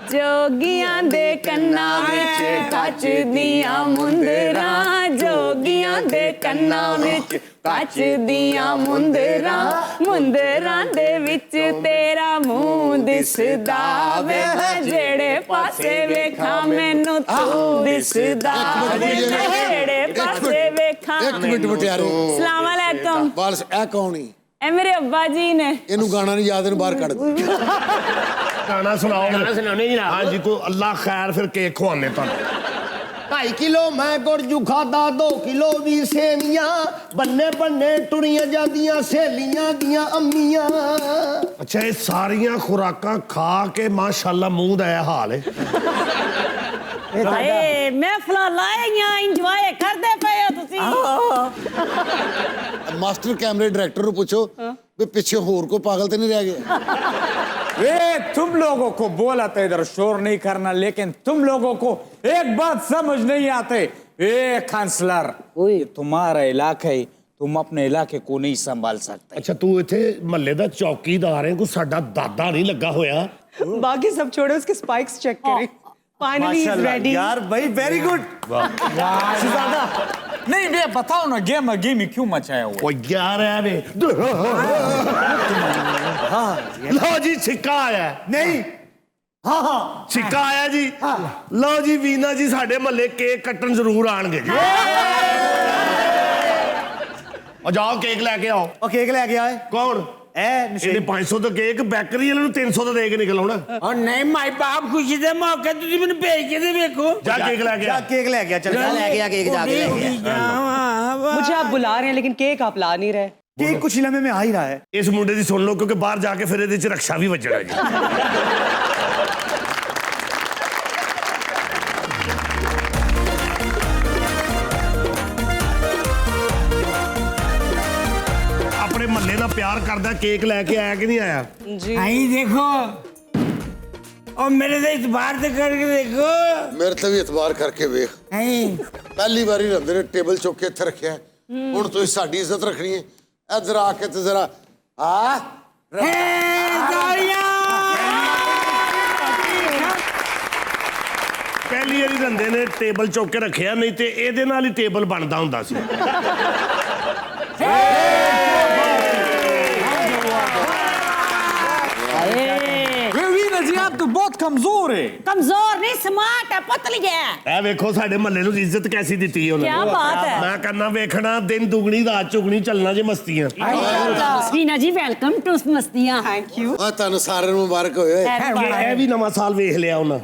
जोगियां दे कन्ना विच कच दियां मुंदरां, जोगियां दे कन्ना विच कच दियां मुंदरां, मुंदरां दे विच तेरा मुंह दिसदा वे, जेड़े पासे वेखां मैनू तू दिसदा वे, जेड़े पासे वेखां। ਇੱਕ ਮਿੰਟ ਮੁਟਿਆਰੇ, सलाम अलैकुम। ਬਸ ਇਹ ਕੌਣ ਈ? ए मेरे अब्बा जी ने। ਇਹਨੂੰ ਗਾਣਾ ਨਹੀਂ ਯਾਦ, ਇਹਨੂੰ ਬਾਹਰ ਕੱਢ ਦੇ। गाना सुनाओ। गाना सुनाने जी। हाँ जी, को अल्लाह खैर फिर केक खवाने तुम। 2.5 किलो मैं गुरजू खादा, 2 किलो भी सेवियां, बन्ने बन्ने टुरियां जांदियां सहेलियां दियां अम्मियां। अच्छा ये सारियां खुराकां खा के माशाल्लाह मुंह दा ये हाल है। ਹਾਏ ਮਹਿਫਲਾਂ ਲਾਈਆਂ, ਇੰਜੋਏ ਕਰਦੇ ਪਏ ਹੋ ਤੁਸੀਂ। ਮਾਸਟਰ ਕੈਮਰੇ ਡਾਇਰੈਕਟਰ ਨੂੰ ਪੁੱਛੋ भी पीछे होर को पागल तो नहीं रह गया। ए तुम लोगों को बोला था इधर शोर नहीं करना, लेकिन तुम लोगों को एक बात समझ नहीं आते। ए काउंसलर, ये तुम्हारा इलाका है, तुम अपने इलाके को नहीं संभाल सकते। ਅੱਛਾ ਤੂੰ ਇੱਥੇ ਮਹੱਲੇ ਦਾ ਚੌਕੀਦਾਰ ਹੈ, ਕੋਈ ਸਾਡਾ ਦਾਦਾ नहीं लगा होया। बाकी सब छोड़ो, उसके स्पाइक्स चेक करें। Finally is ready. यार भाई वेरी गुड। नहीं मैं बताओ ना, गेम में क्यों मचाया हुआ? ਉਹ ਯਾਰ ਐ ਵੇ ਲਓ ਜੀ ਸਿੱਕਾ ਆਇਆ। नहीं हाँ हाँ ਸਿੱਕਾ ਆਇਆ ਜੀ। ਲਓ ਜੀ ਵੀਨਾ ਜੀ ਸਾਡੇ ਮਹੱਲੇ ਕੇਕ ਕੱਟਣ ਜ਼ਰੂਰ ਆਣਗੇ ਜੀ। ਆ ਜਾਓ ਕੇਕ ਲੈ ਕੇ ਆਓ। और केक लेके आए ਕੌਣ? ਇਹਨੇ 500 ਦਾ ਕੇਕ ਬੈਕਰੀ ਵਾਲੇ ਨੂੰ 300 ਦਾ ਦੇ ਕੇ ਨਿਕਲ ਆਉਣਾ। ਔਰ ਨਹੀਂ ਮਾਈ ਬਾਪ ਖੁਸ਼ੀ ਦੇ ਮੌਕੇ ਤੁਸੀਂ ਮੈਨੂੰ ਭੇਜ ਕੇ ਦੇ ਵੇਖੋ। ਜਾ ਕੇਕ ਲੈ ਕੇ ਆ। जा केक लेके आ, चल लेके आ केक जाके लेके आ। मुझे आप बुला रहे हैं लेकिन केक आप ला नहीं रहे। केक कुछ ही लम्हे में आ ही रहा है। ਇਸ ਮੁੰਡੇ ਦੀ ਸੁਣ ਲਓ ਕਿਉਂਕਿ ਬਾਹਰ ਜਾ ਕੇ ਫਿਰ ਇਹਦੇ ਚ ਰਕਸ਼ਾ ਵੀ ਵੱਜਣਾ ਜੀ। ਆਪਣੇ ਮਹੱਲੇ ਦਾ ਪਿਆਰ ਕਰਦਾ ਕੇਕ ਲੈ ਕੇ ਆਇਆ ਕਿ ਨਹੀਂ ਆਇਆ? जी ਆਈ ਦੇਖੋ और मेरे से इतबार से करके देखो। मेरे ते भी एतबार करके वेख, पहली बारी रंदे ने टेबल चुक के इत्थे रखिया, हुण तुसीं साडी इज्जत रखनी है। इधर आके ते जरा ਪਹਿਲੀ ਵਾਰੀ ਰੰਦੇ ਨੇ ਟੇਬਲ ਚੁੱਕ ਕੇ ਰੱਖਿਆ, ਨਹੀਂ ਤੇ ਇਹਦੇ ਨਾਲ ਹੀ ਟੇਬਲ ਬਣਦਾ ਹੁੰਦਾ ਸੀ। वीना जी आप तो बहुत कमजोर है। कमजोर नहीं, स्मार्ट है, पतली है। ਇਹ ਵੇਖੋ ਸਾਡੇ ਮਹੱਲੇ ਨੂੰ ਇੱਜ਼ਤ ਕੈਸੀ ਦਿੱਤੀ ਹੈ ਉਹਨਾਂ क्या बात है। ਮੈਂ ਕਹਿੰਦਾ ਵੇਖਣਾ ਦਿਨ ਦੁਗਣੀ ਰਾਤ ਚੁਗਣੀ ਚੱਲਣਾ ਜੇ ਮਸਤੀਆਂ। Reena ji welcome to Mastiyan. Thank you. आ तुहानू सारे नूं मुबारक होए। ਇਹ ਵੀ ਨਵਾਂ ਸਾਲ ਵੇਖ ਲਿਆ ਉਹਨਾਂ।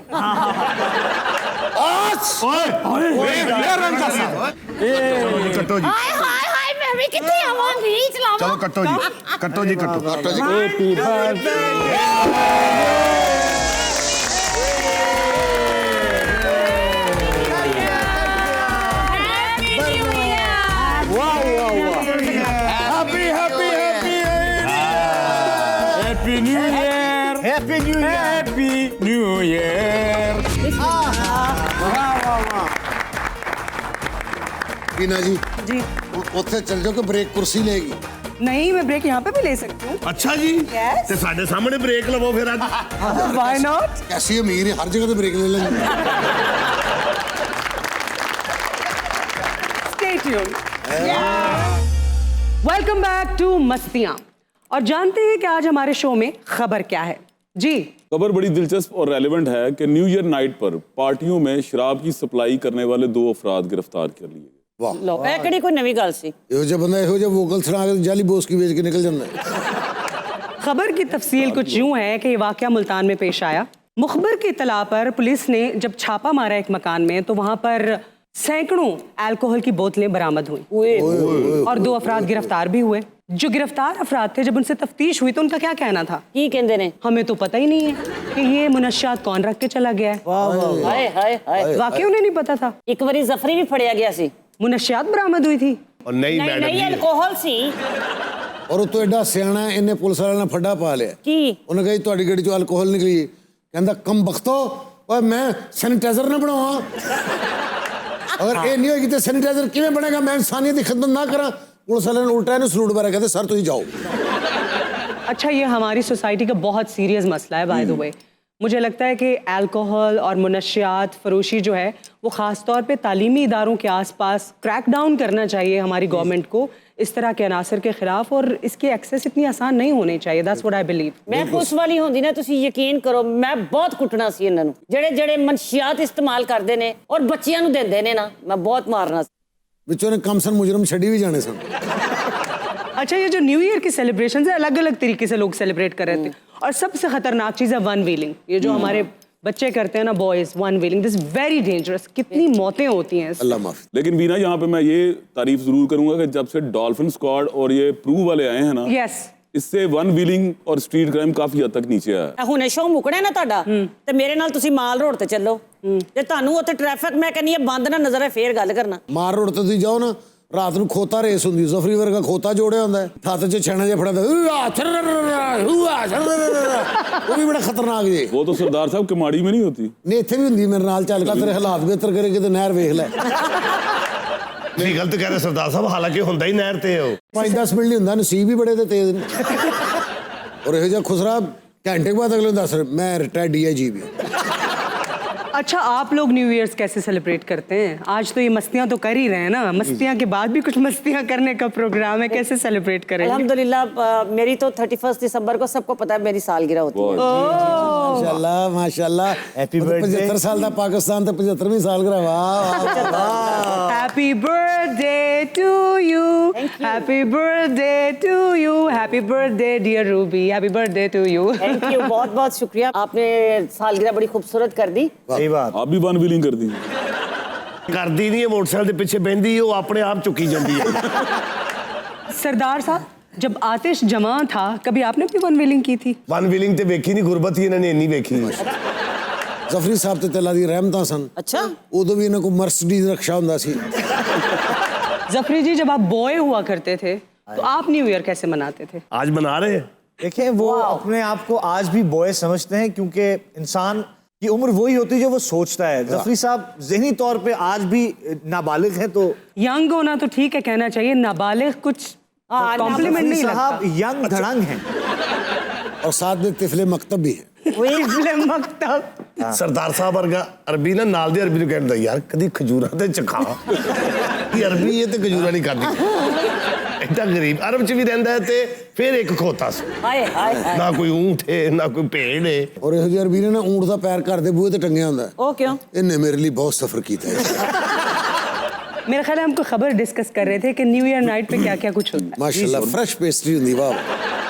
ਚਲੋ ਜੀ ਕੱਟੋ ਜੀ, हाय हाय हाय मैं भी कितनी आवांगी चलावा। ਚਲੋ ਕੱਟੋ ਜੀ, ਕੱਟੋ ਜੀ ਕੱਟੋ। आटो जी happy new year, happy new year. Happy new year. Beena ji जी उत्थे चल जाओ कि ब्रेक कुर्सी लेगी। नहीं, मैं ब्रेक यहाँ पे भी ले सकती हूँ। ਅੱਛਾ ਜੀ, Yes। ਤੇ ਸਾਡੇ ਸਾਹਮਣੇ ਬ੍ਰੇਕ ਲਵੋ ਫਿਰ ਅੱਜ। Why not? कैसी अमीर है, हर जगह तो ब्रेक ले लेंगे। Stay tuned. Welcome back to Mastiyan. और जानते हैं कि आज हमारे शो में खबर क्या है? जी खबर बड़ी दिलचस्प और रेलेवेंट है कि न्यू ईयर नाइट पर पार्टियों में शराब की सप्लाई करने वाले 2 अफराद गिरफ्तार कर लिए गए। वाह, लो ए किहड़ी कोई नवी गल सी। ਇਹੋ ਜਿਹਾ ਬੰਦਾ ਇਹੋ ਜਿਹਾ ਵੋਕਲ ਸੁਣਾ ਕੇ ਜਾਲੀ ਬੋਸ ਕੀ ਵੇਚ ਕੇ ਨਿਕਲ ਜਾਂਦਾ ਹੈ। खबर की तफसील कुछ यूं है कि ये वाकया मुल्तान में पेश आया। मुखबर की इतला पर पुलिस ने जब छापा मारा एक मकान में तो वहां पर सैकड़ों अल्कोहल की बोतलें बरामद हुई और 2 अफराद गिरफ्तार भी हुए। जो गिरफ्तार अफराद थे, जब उनसे तफ्तीश हुई तो उनका क्या कहना था? की कहंदे ने? हमें तो पता ही नहीं है कि ये मुनश्शात कौन रख के चला गया है। हाय हाय हाय। वाकई उन्हें नहीं पता था। एक बारी जफरी भी फड़िया गया सी। मुनश्शात बरामद हुई थी। और नहीं नहीं मैडम नहीं जी, अल्कोहल सी। ਔਰ ਉਹ ਤੋਂ ਐਡਾ ਸਿਆਣਾ ਹੈ, ਇਹਨੇ ਪੁਲਿਸ ਵਾਲਿਆਂ ਨੇ ਫੱਡਾ ਪਾ ਲਿਆ। की ਉਹਨੇ ਕਹੀ ਤੁਹਾਡੀ ਗੱਡੀ ਚੋਂ ਅਲਕੋਹਲ ਨਿਕਲੀ ਹੈ। ਕਹਿੰਦਾ ਕਮ ਬਖਤੋ, ਓਏ ਮੈਂ ਸੈਨੀਟਾਈਜ਼ਰ ਨਾ ਬਣਾਵਾਂ। ਅਗਰ ਇਹ ਨਹੀਂ ਹੋਏਗੀ ਤੇ ਸੈਨੀਟਾਈਜ਼ਰ ਕਿਵੇਂ ਬਣੇਗਾ? ਮੈਂ ਇਨਸਾਨੀਅਤ ਦੀ ਖਿਦਮਤ ਨਾ ਕਰਾਂ। ਪੁਲਿਸ ਵਾਲਿਆਂ ਨੇ ਉਲਟਾ ਇਹਨੂੰ ਸਲੂਟ ਮਾਰਿਆ, ਕਹਿੰਦੇ ਸਰ ਤੁਸੀਂ ਜਾਓ। अच्छा, ये हमारी सोसाइटी का बहुत सीरियस मसला है बाय द वे। मुझे लगता है कि अल्कोहल और मुनश्शियात फरोशी जो है वो ख़ास तौर पे तालीमी इदारों के आसपास क्रैक डाउन करना चाहिए हमारी गवर्नमेंट को इस तरह के अनासर के खिलाफ, और इसकी एक्सेस इतनी आसान नहीं होनी चाहिए। That's what I believe. मैं पुलिस वाली होंदी ना, ਤੁਸੀਂ ਯਕੀਨ ਕਰੋ ਮੈਂ ਬਹੁਤ ਕੁੱਟਣਾ ਸੀ ਇਹਨਾਂ ਨੂੰ ਜਿਹੜੇ ਜਿਹੜੇ ਮਨਸ਼ੀਆਤ ਇਸਤੇਮਾਲ ਕਰਦੇ ਨੇ ਔਰ ਬੱਚਿਆਂ ਨੂੰ ਦਿੰਦੇ ਨੇ ਨਾ, ਮੈਂ ਬਹੁਤ ਮਾਰਨਾ ਸੀ। ਵਿੱਚੋਂ ਨੇ ਕਮਸਨ ਮੁਜਰਮ ਛੱਡੀ ਵੀ ਜਾਣੇ ਸਨ। अच्छा, ये जो न्यू ईयर की सेलिब्रेशन है अलग अलग तरीके से लोग सेलिब्रेट कर रहे थे, और सबसे खतरनाक चीज़ है वन व्हीलिंग। ये जो हमारे बच्चे करते हैं ना, boys, one wheeling, this very dangerous. कितनी मौतें होती हैं। अल्लाह माफ। लेकिन बीना यहाँ पे मैं ये तारीफ जरूर करूंगा कि जब से डॉल्फिन स्क्वाड और ये प्रू वाले आए हैं ना, यस, इससे वन व्हीलिंग और स्ट्रीट क्राइम काफी हद तक नीचे आया है। ਹੁਣੇ ਸ਼ੋਅ ਮੁਕਣਾ ਨਾ ਤੁਹਾਡਾ ਤੇ ਮੇਰੇ ਨਾਲ ਤੁਸੀਂ ਮਾਲ ਰੋਡ ਤੇ ਚੱਲੋ, ਤੇ ਤੁਹਾਨੂੰ ਉੱਥੇ ਟ੍ਰੈਫਿਕ ਮੈਂ ਕਹਿੰਨੀ ਆ ਬੰਦ ਨਾ ਨਜ਼ਰ ਹੈ, ਫੇਰ ਗੱਲ ਕਰਨਾ। ਮਾਰ ਰੋਡ ਤੇ ਤੁਸੀਂ ਜਾਓ ਨਾ, ਰਾਤ ਨੂੰ ਖੋਤਾ ਰੇਸ ਹੁੰਦੀ, ਜ਼ਫਰੀ ਵਰਗਾ ਖੋਤਾ ਜੋੜਿਆ ਹੁੰਦਾ, ਹੱਥ 'ਚ ਛਣਾ ਜਿਹਾ ਫੜਿਆ ਉਹ ਵੀ ਬੜਾ ਖਤਰਨਾਕ ਜੇ। वो तो सरदार साहब कमाड़ी में नहीं होती। ਨਹੀਂ ਇੱਥੇ ਵੀ ਹੁੰਦੀ, ਮੇਰੇ ਨਾਲ ਚੱਲ ਕੇ ਤੇਰੇ ਹਾਲਾਤ ਬਿਹਤਰ ਕਰੇ ਕਿਤੇ ਨਹਿਰ ਵੇਖ ਲੈ। ਨਹੀਂ ਗਲਤ ਕਹਿ ਰਹੇ ਸਰਦਾਰ ਸਾਹਿਬ, ਹਾਲਾਂਕਿ ਹੁੰਦਾ ਹੀ ਨਹਿਰ ਤੇ ਉਹ 5-10 ਮਿੰਟ ਨਹੀਂ ਹੁੰਦਾ, ਨਸੀਬ ਹੀ ਬੜੇ ਤੇ ਤੇਜ਼ ਨੇ। ਔਰ ਇਹੋ ਜਿਹਾ ਖੁਸਰਾ ਘੰਟੇ ਬਾਅਦ ਅਗਲੇ ਨੂੰ ਦੱਸ ਰਿਹਾ ਮੈਂ रिटायर्ड DIG भी। अच्छा, आप लोग न्यू ईयर्स कैसे सेलिब्रेट करते हैं? आज तो ये मस्तियां तो कर ही रहे हैं ना, मस्तियां के बाद भी कुछ मस्तियां करने का प्रोग्राम है, कैसे सेलिब्रेट करेंगे? अल्हम्दुलिल्लाह मेरी तो 31 दिसंबर को सबको पता है मेरी सालगिरह होती है। माशाल्लाह माशाल्लाह, हैप्पी बर्थडे। 75 साल का पाकिस्तान तो 75वीं सालगिरह। वाह, happy birthday to you, happy birthday to you, happy birthday dear Ruby, happy birthday to you. Thank you, बहुत बहुत शुक्रिया, आपने सालगिरह बड़ी खूबसूरत कर दी। सही बात। आप भी वन व्हीलिंग कर दी? करदी नहीं है, मोटरसाइकिल के पीछे बहती है, वो अपने आप चुकी जाती है। सरदार साहब, जब आतिश जमा था कभी आपने भी वन व्हीलिंग की थी? वन व्हीलिंग ते वेखी नहीं, गुरबत ही इन्होंने इन्नी वेखी। ਜ਼ਫਰੀ ਸਾਹਿਬ ਤੇ ਅੱਲਾ ਦੀ ਰਹਿਮਤਾਂ ਸਨ। अच्छा, ਉਦੋਂ ਵੀ ਇਹਨਾਂ ਕੋਲ ਮਰਸੀਡੀਜ਼ ਰਕਸ਼ਾ ਹੁੰਦਾ ਸੀ। जफरी जी, जब आप बॉय हुआ करते थे तो आप न्यू ईयर कैसे मनाते थे? आज मना रहे हैं। देखिए वो अपने आप को आज भी बॉय समझते हैं, क्योंकि इंसान की उम्र वही होती है जो वो सोचता है। जफरी साहब ज़हनी तौर पे आज भी नाबालिग हैं, तो यंग होना तो ठीक है, कहना चाहिए, नाबालिग कुछ कॉम्प्लीमेंट नहीं लगता। साहब यंग धड़ंग हैं। और साथ में तिफले मकतब भी है। तिफले मकतब। सरदार साहब वर्गा अरबी ना नाल दे अरबी ਨੂੰ ਕਹਿੰਦਾ ਯਾਰ ਕਦੀ ਖਜੂਰਾਂ ਤੇ ਚਖਾ ਇਹ ਅਰਬੀ ਇਹ ਤੇ ਖਜੂਰਾਂ ਨਹੀਂ ਖਾਦੀ। ਇੱਡਾ ਗਰੀਬ ਅਰਬ ਚ ਵੀ ਰਹਿੰਦਾ ਤੇ ਫਿਰ ਇੱਕ ਖੋਤਾ ਸੀ। हाय हाय हाय। ਨਾ ਕੋਈ ਊਂਠ ਹੈ ਨਾ ਕੋਈ ਭੇਡ ਹੈ। और ਇਹੋ ਜਿਹੇ ਅਰਬੀ ਨੇ ਨਾ ਊਂਟ ਦਾ ਪੈਰ ਘਰ ਦੇ ਬੂਹੇ ਤੇ ਟੰਗਿਆ ਹੁੰਦਾ। ओ क्यों? ਇਹਨੇ ਮੇਰੇ ਲਈ ਬਹੁਤ ਸਫ਼ਰ ਕੀਤਾ है। मेरा ख्याल है हमको खबर डिस्कस कर रहे थे कि न्यू ईयर नाइट पे क्या क्या कुछ होता है। माशाल्लाह फ्रेश पेस्ट्री ਹੁੰਦੀ। वाह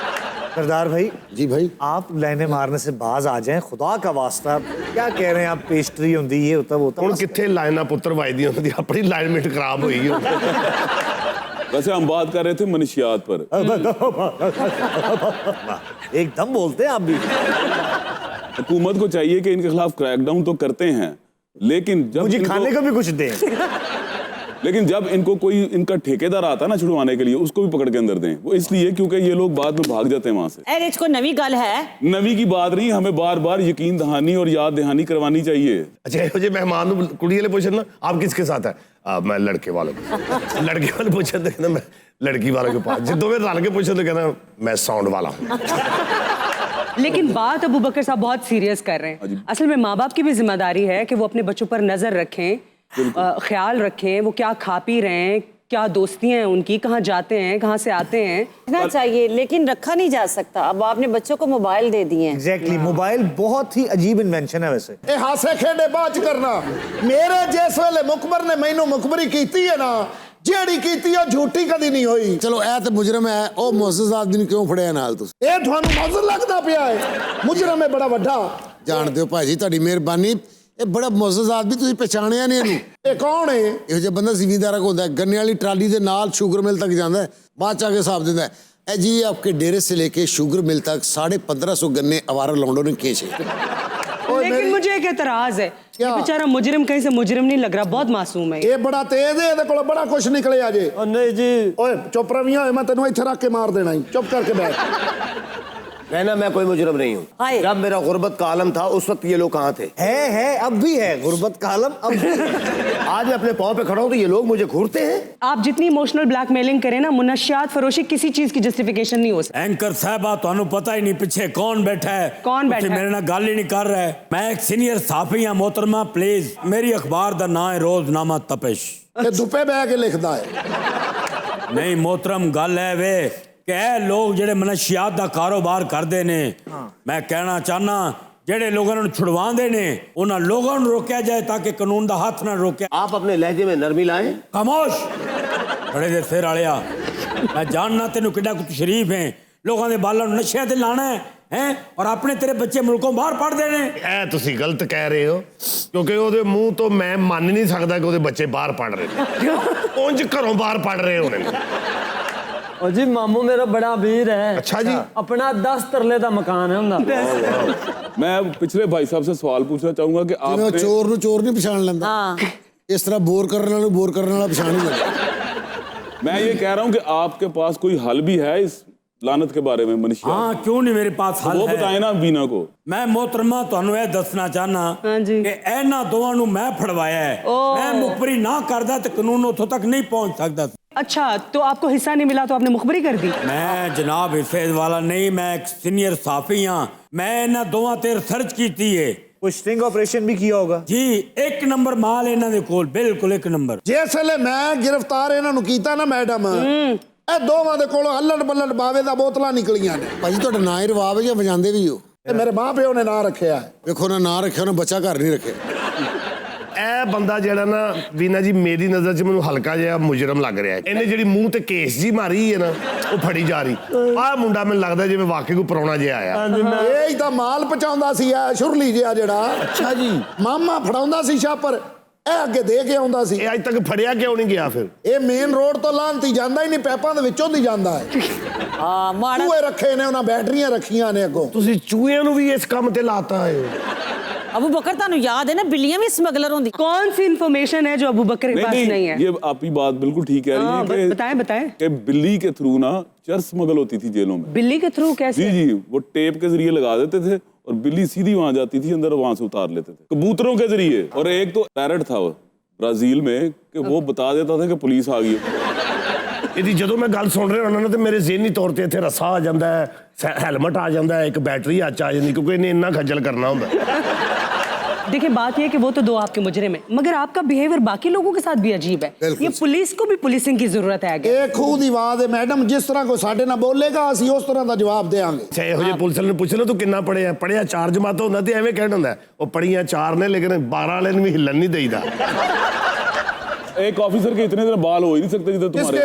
सरदार भाई, जी भाई, आप लाइनें मारने से बाज आ जाएं, खुदा का वास्ता। क्या कह रहे हैं आप? पेस्ट्री होती ये होता वो होता। ਹੁਣ ਕਿੱਥੇ ਲਾਈਨਾਂ ਪੁੱਤਰ ਵਾਜਦੀਆਂ ਹੁੰਦੀ, ਆਪਣੀ ਅਲਾਈਨਮੈਂਟ ਖਰਾਬ ਹੋਈ ਹੈ। वैसे हम बात कर रहे थे मनशियात पर। एकदम बोलते हैं आप भी। हुकूमत को चाहिए कि इनके खिलाफ क्रैकडाउन तो करते हैं, लेकिन जब मुझे खाने को भी कुछ दें। लेकिन जब इनको कोई इनका ठेकेदार आता है ना छुड़वाने के लिए, उसको भी पकड़ के अंदर दें। वो इसलिए क्योंकि ये लोग बाद में भाग जाते हैं वहां से। अरे इसको नवी गल है, नवी की बात नहीं, हमें बार बार यकीन दहानी और याद दहानी करवानी चाहिए। अच्छा ਇਹੋ ਜਿਹੇ ਮਹਿਮਾਨ ਨੂੰ ਕੁੜੀ ਵਾਲੇ ਪੁੱਛਣ ਨਾ आप किसके साथ है? मैं लड़के वालों के। लड़के वाले पूछे तो कहना मैं लड़की वालों के पास। जिद्दों में रल के पूछे तो कहना मैं साउंड वाला हूँ। लेकिन बात अबू बकर साहब बहुत सीरियस कर रहे हैं। असल में माँ बाप की भी जिम्मेदारी है कि वो अपने बच्चों पर नजर रखें, ख्याल रखें, वो क्या खा पी रहे हैं, क्या दोस्तियां हैं उनकी, कहाँ जाते हैं, कहाँ से आते हैं। रखना चाहिए लेकिन रखा नहीं जा सकता। अब आपने बच्चों को मोबाइल दे दिए हैं। एग्जैक्टली, मोबाइल बहुत ही अजीब इन्वेंशन है वैसे। ਇਹ ਹਾਸੇ ਖੇਡੇ ਬਾਅਦ ਚ ਕਰਨਾ। ਮੇਰੇ ਜਿਸ ਵੇਲੇ ਮੁਖਬਰ ਨੇ ਮੈਨੂੰ ਮੁਖਬਰੀ ਕੀਤੀ ਹੈ ਨਾ, ਜਿਹੜੀ ਕੀਤੀ ਉਹ ਝੂਠੀ ਕਦੀ ਨਹੀਂ ਹੋਈ। ਚਲੋ ਇਹ ਤੇ ਮੁਜਰਮ ਹੈ, ਉਹ ਮੁਅੱਜ਼ਜ਼ ਆਦਮੀ ਨੂੰ ਕਿਉਂ ਫੜਿਆ ਨਾਲ ਤੁਸੀਂ? ਇਹ ਤੁਹਾਨੂੰ ਮੌਜ਼ਰ ਲੱਗਦਾ ਪਿਆ ਹੈ? ਮੁਜਰਮ ਹੈ ਬੜਾ ਵੱਡਾ। ਜਾਣਦੇ ਹੋ ਭਾਜੀ, ਤੁਹਾਡੀ ਮਿਹਰਬਾਨੀ। ਇਹ ਬੜਾ ਮੁਅੱਜ਼ਜ਼ ਆਦਮੀ, ਤੁਸੀਂ ਪਛਾਣਿਆ ਨਹੀਂ ਇਹਨੂੰ? ਇਹ ਕੌਣ ਹੈ? ਇਹੋ ਜਿਹਾ ਬੰਦਾ ਜ਼ਿਮੀਂਦਾਰਾਂ ਕੋਲ ਹੁੰਦਾ, ਗੰਨੇ ਵਾਲੀ ਟਰਾਲੀ ਦੇ ਨਾਲ ਸ਼ੂਗਰ ਮਿਲ ਤੱਕ ਜਾਂਦਾ ਹੈ, ਬਾਅਦ ਚ ਆ ਕੇ ਹਿਸਾਬ ਦਿੰਦਾ है जी आपके डेरे से लेके शुगर मिल तक 1550 गन्ने आवारा लौंडों ने खींचे। लेकिन मुझे एक एतराज है, ये बेचारा मुजरिम कहीं से मुजरिम नहीं लग रहा, बहुत मासूम है। ਇਹ ਬੜਾ ਤੇਜ਼ ਹੈ, ਇਹਦੇ ਕੋਲ ਬੜਾ ਕੁਝ ਨਿਕਲਿਆ ਜੇ। नहीं जी, ਓਏ ਚੁੱਪ ਰਵੀਆਂ ਹੋਏ, ਮੈਂ ਤੈਨੂੰ ਇੱਥੇ ਰੱਖ ਕੇ ਮਾਰ ਦੇਣਾ ਹੀ। ਚੁੱਪ ਕਰਕੇ ਬੈਠ। कहना मैं कोई मुजरम नहीं हूँ। हाय। जब मेरा गुर्बत का आलम था उस वक्त ये लोग कहाँ थे? है अब भी है गुर्बत का आलम। अब आज मैं अपने पाँव पे खड़ा हूँ तो ये लोग मुझे घूरते हैं। आप जितनी इमोशनल ब्लैकमेलिंग करें ना, मुनशियात फरोशी किसी चीज की जस्टिफिकेशन नहीं हो सकती। एंकर साहबा ਤੁਹਾਨੂੰ पता ही नहीं पीछे कौन बैठा है। कौन बैठा है? मेरे नाल गल ही नहीं कर रहा है। मैं एक सीनियर सहाफी हां मोहतरमा, प्लीज। मेरी अखबार दा नाम है रोजनामा तपिश। ਇਹ ਦੁੱਪੇ ਬਹਿ ਕੇ ਲਿਖਦਾ ਹੈ। नहीं मोहतरम, गल है वे कि लोग जेड़े मनशियात दा कारोबार करते ने, मैं कहना चाहना जेड़े लोगों ਨੂੰ छुड़वांदे ने उन्हां लोगों ਨੂੰ रोकया जाए ताकि कानून दा हाथ ना रोके। आप अपने लहजे में नरमी लाएं। खामोश बड़े दे सिर वालिया, मैं जानना तेनू किड्डा कुछ शरीफ है। लोगों के बालों नशे ते लाना है और अपने तेरे बच्चे मुल्कों बाहर पढ़ देने। ਇਹ ਤੁਸੀਂ ਗਲਤ ਕਹਿ ਰਹੇ ਹੋ, ਕਿਉਂਕਿ ਉਹਦੇ ਮੂੰਹ ਤੋਂ ਮੈਂ ਮੰਨ ਨਹੀਂ ਸਕਦਾ ਕਿ ਉਹਦੇ ਬੱਚੇ ਬਾਹਰ ਪੜ ਰਹੇ ਨੇ। ਉਂਝ ਘਰੋਂ ਬਾਹਰ ਪੜ ਰਹੇ ਹੋਣੇ ਨੇ। ओ जी मामू मेरा बड़ा अमीर है। अच्छा जी। अपना 10 तरले का मकान है उनका। मैं पिछले भाई साहब से सवाल पूछना चाहूंगा कि ਜਿਵੇਂ आपने ਚੋਰ ਨੂੰ ਚੋਰ ਨਹੀਂ ਪਛਾਣ ਲੈਂਦਾ, हाँ, ਇਸ ਤਰ੍ਹਾਂ ਬੋਰ ਕਰਨ ਵਾਲਾ ਨੂੰ ਬੋਰ ਕਰਨ ਵਾਲਾ ਪਛਾਣ ਹੀ ਲੈਂਦਾ। मैं ये कह रहा हूँ कि आपके पास कोई हल भी है इस लानत के बारे में मनुष्य? हाँ, क्यों नहीं मेरे पास हल वो है। बताए ना बीना को। मैं मोहतरमा ਤੁਹਾਨੂੰ ਇਹ ਦੱਸਣਾ ਚਾਹਨਾ हाँ जी। ਕਿ ਇਹਨਾਂ ਦੋਵਾਂ ਨੂੰ ਮੈਂ ਫੜਵਾਇਆ ਹੈ। ਮੈਂ ਮੁਖਬਰੀ ਨਾ ਕਰਦਾ ਤੇ ਕਾਨੂੰਨ ਉੱਥੋਂ ਤੱਕ ਨਹੀਂ ਪਹੁੰਚ ਸਕਦਾ। अच्छा, तो आपको हिस्सा नहीं मिला तो आपने मुखबरी कर दी? मैं जनाब हिस्से वाला नहीं, मैं एक सीनियर साफी हाँ। मैं ਇਹਨਾਂ ਦੋਵਾਂ ਤੇ ਰਿਸਰਚ ਕੀਤੀ है। कोई स्टिंग ऑपरेशन भी किया होगा? जी, एक नंबर माल ਇਹਨਾਂ ਦੇ ਕੋਲ, ਬਿਲਕੁਲ ਇੱਕ ਨੰਬਰ। ਜਿਸ ਵੇਲੇ ਮੈਂ ਗ੍ਰਿਫਤਾਰ ਇਹਨਾਂ ਨੂੰ ਕੀਤਾ ਨਾ ਮੈਡਮ, ਇਹ ਦੋਵਾਂ ਦੇ ਕੋਲੋਂ ਹੱਲਣ ਬੱਲਣ ਬਾਵੇ ਦਾ ਬੋਤਲਾਂ ਨਿਕਲੀਆਂ ਨੇ। ਭਾਜੀ ਤੁਹਾਡਾ ਨਾਂ ਹੀ ਰਵਾਬ ਹੈ ਜਾਂ ਵਜਾਉਂਦੇ ਵੀ ਹੋ? ਤੇ ਮੇਰੇ ਮਾਂ ਪਿਓ ਨੇ ਨਾਂ ਰੱਖਿਆ ਹੈ। ਵੇਖੋ ਨਾ ਨਾਂ ਰੱਖਿਆ, ਉਹਨੇ ਬੱਚਾ ਘਰ ਨਹੀਂ ਰੱਖਿਆ। ਇਹ ਬੰਦਾ ਜਿਹੜਾ ਨਾ ਵੀਨਾ ਜੀ, ਮੇਰੀ ਨਜ਼ਰ 'ਚ ਮੈਨੂੰ ਹਲਕਾ ਜਿਹਾ ਮੁਜਰਮ ਲੱਗ ਰਿਹਾ ਹੈ। ਇਹਨੇ ਜਿਹੜੀ ਮੂੰਹ ਤੇ ਕੇਸ ਜੀ ਮਾਰੀ ਹੈ ਨਾ, ਉਹ ਫੜੀ ਜਾ ਰਹੀ। ਆਹ ਮੁੰਡਾ ਮੈਨੂੰ ਲੱਗਦਾ ਜਿਵੇਂ ਵਾਕਈ ਕੋਈ ਪੁਰਾਣਾ ਜਿਹਾ ਆਇਆ। ਇਹ ਹੀ ਤਾਂ ਮਾਲ ਪਹੁੰਚਾਉਂਦਾ ਸੀ, ਆ ਸ਼ੁਰਲੀ ਜਿਹਾ ਜਿਹੜਾ। ਅੱਛਾ ਜੀ। ਮਾਮਾ ਫੜਾਉਂਦਾ ਸੀ ਛਾਪਰ, ਇਹ ਅੱਗੇ ਦੇ ਕੇ ਆਉਂਦਾ ਸੀ। ਇਹ ਅੱਜ ਤੱਕ ਫੜਿਆ ਕਿਉਂ ਨਹੀਂ ਗਿਆ ਫਿਰ? ਇਹ ਮੇਨ ਰੋਡ ਤੋਂ ਲਾਂਤੀ ਜਾਂਦਾ ਹੀ ਨਹੀਂ, ਪੈਪਾਂ ਦੇ ਵਿੱਚੋਂ ਦੀ ਜਾਂਦਾ ਹੈ। ਹਾਂ ਮਾੜਾ ਚੂਹੇ ਰੱਖੇ ਨੇ, ਉਹਨਾਂ ਬੈਟਰੀਆਂ ਰੱਖੀਆਂ ਨੇ ਅੱਗੋਂ। ਤੁਸੀਂ ਚੂਹਿਆਂ ਨੂੰ ਵੀ ਇਸ ਕੰਮ ਤੇ ਲਾਤਾ ਹੈ। अबू बकर तानू याद है ना बिल्लियां भी स्मगलर होंदी। कौन सी इंफॉर्मेशन है जो अबू बकर के पास नहीं है? ये आपकी बात बिल्कुल ठीक कह रही है कि बताएं बताएं। कि बिल्ली के थ्रू ना चरस स्मगल होती थी जेलों में। बिल्ली के थ्रू कैसे? जी जी, वो टेप के जरिए लगा देते थे और बिल्ली सीधी वहां जाती थी अंदर, वहां से उतार लेते थे कबूतरों के जरिए। और एक तो पैरट था ब्राजील में कि वो बता देता था कि पुलिस आ गई। ਇਹਦੀ ਜਦੋਂ ਮੈਂ ਗੱਲ ਸੁਣ ਰਿਹਾ ਹੁੰਦਾ ਨਾ, ਤੇ ਮੇਰੇ ਜ਼ਿਹਨੀ ਤੌਰ ਤੇ ਇੱਥੇ ਰੱਸਾ ਆ ਜਾਂਦਾ ਹੈ, ਹੈਲਮਟ ਆ ਜਾਂਦਾ ਹੈ, ਇੱਕ ਬੈਟਰੀ ਹੱਥ 'ਚ ਆ ਜਾਂਦੀ, ਕਿਉਂਕਿ ਇਹਨੇ ਇੰਨਾ ਖੱਜਲ ਕਰਨਾ ਹੁੰਦਾ। देखिए, बात यह है कि वो तो दो आपके मुजरिम है, मगर आपका बिहेवियर बाकी लोगों के साथ भी अजीब है। ये पुलिस को भी पुलिसिंग की जरूरत है आगे। ਇਹ ਖੂਹ ਦੀ ਆਵਾਜ਼ ਹੈ ਮੈਡਮ, ਜਿਸ ਤਰ੍ਹਾਂ ਕੋਈ ਸਾਡੇ ਨਾਲ ਬੋਲੇਗਾ ਅਸੀਂ ਉਸ ਤਰ੍ਹਾਂ ਦਾ ਜਵਾਬ ਦੇਵਾਂਗੇ। ਅੱਛਾ, ਇਹੋ ਜਿਹੇ ਪੁਲਿਸ ਨੂੰ ਪੁੱਛ ਲਓ ਤੂੰ ਕਿੰਨਾ ਪੜਿਆ? ਪੜਿਆ 4 ਜਮਾਤਾਂ ਹੁੰਦਾ ਤੇ ਐਵੇਂ ਕਹਿਣ ਹੁੰਦਾ ਉਹ ਪੜੀਆਂ 4 ਨੇ, ਲੇਕਿਨ 12 ਵਾਲੇ ਨੂੰ ਵੀ ਹਿੱਲਣ ਨਹੀਂ ਦੇਈਦਾ। एक ऑफिसर के इतने बाल हो ही नहीं सकते जितने तुम्हारे।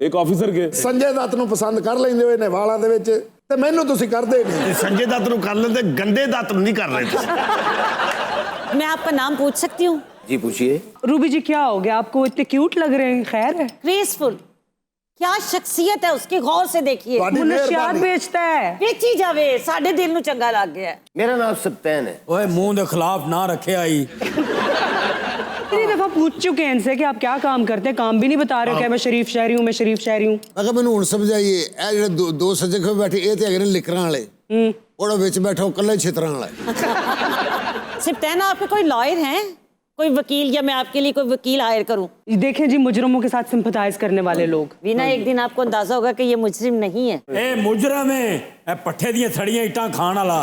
एक ऑफिसर के ਸੰਜੇ ਦੱਤ ਨੂੰ ਪਸੰਦ ਕਰ ਲੈਂਦੇ ਹੋਏ ਨੇ ਵਾਲਾਂ ਦੇ ਵਿੱਚ, ਤੇ ਮੈਨੂੰ ਤੁਸੀਂ ਕਰਦੇ ਨਹੀਂ। ਸੰਜੇ ਦੱਤ ਨੂੰ ਕਰ ਲੈਂਦੇ, ਗੰਦੇ ਦੱਤ ਨੂੰ ਨਹੀਂ ਕਰ ਰਹੇ ਤੁਸੀਂ। मैं आपका नाम पूछ सकती हूँ? जी पूछिए। रूबी जी, क्या हो गया? आपको इतने क्यूट लग रहे हैं, खैर है? ग्रेसफुल, क्या शख्सियत है उसकी, गौर से देखिए। ਤੁਹਾਡੀ मुनशियात ਮਿਹਰਬਾਨੀ। बेचता है। बेची जावे, साडे दिल नु चंगा लग गया है। ਮੇਰਾ ਨਾਮ ਸਪਤੈਨ ਹੈ। ओए मुंह के खिलाफ ना रखे आई। इतनी दफा पूछ चुके हैं इनसे कि आप क्या काम करते हैं, काम भी नहीं बता रहे। क्या मैं शरीफ शहरी हूँ, मैं शरीफ शहरी हूँ। ਮੈਂ ਕਿਹਾ ਮੈਨੂੰ ਹੁਣ ਸਮਝਾਈਏ, ਇਹ ਜਿਹੜੇ ਦੋ ਸੱਜੇ ਖੋਏ ਬੈਠੇ, ਇਹ ਤੇ ਹੈਗੇ ਨੇ ਲਿਕਰਾਂ ਵਾਲੇ, ਉਹਦੇ ਵਿੱਚ ਬੈਠਾ ਉਹ ਇਕੱਲਾ ਛਿਤਰਾਂ ਵਾਲਾ। सिप्तैन, आपके कोई लॉयर हैं, कोई वकील, या मैं आपके लिए कोई वकील हायर करूं? देखें जी, मुजरिमों के साथ सिंपथाइज करने वाले लोग। वीना, एक दिन आपको अंदाजा होगा कि ये मुजरिम नहीं है। ए मुजरम है, ए पट्ठे दी सड़ियां इटां खाण वाला।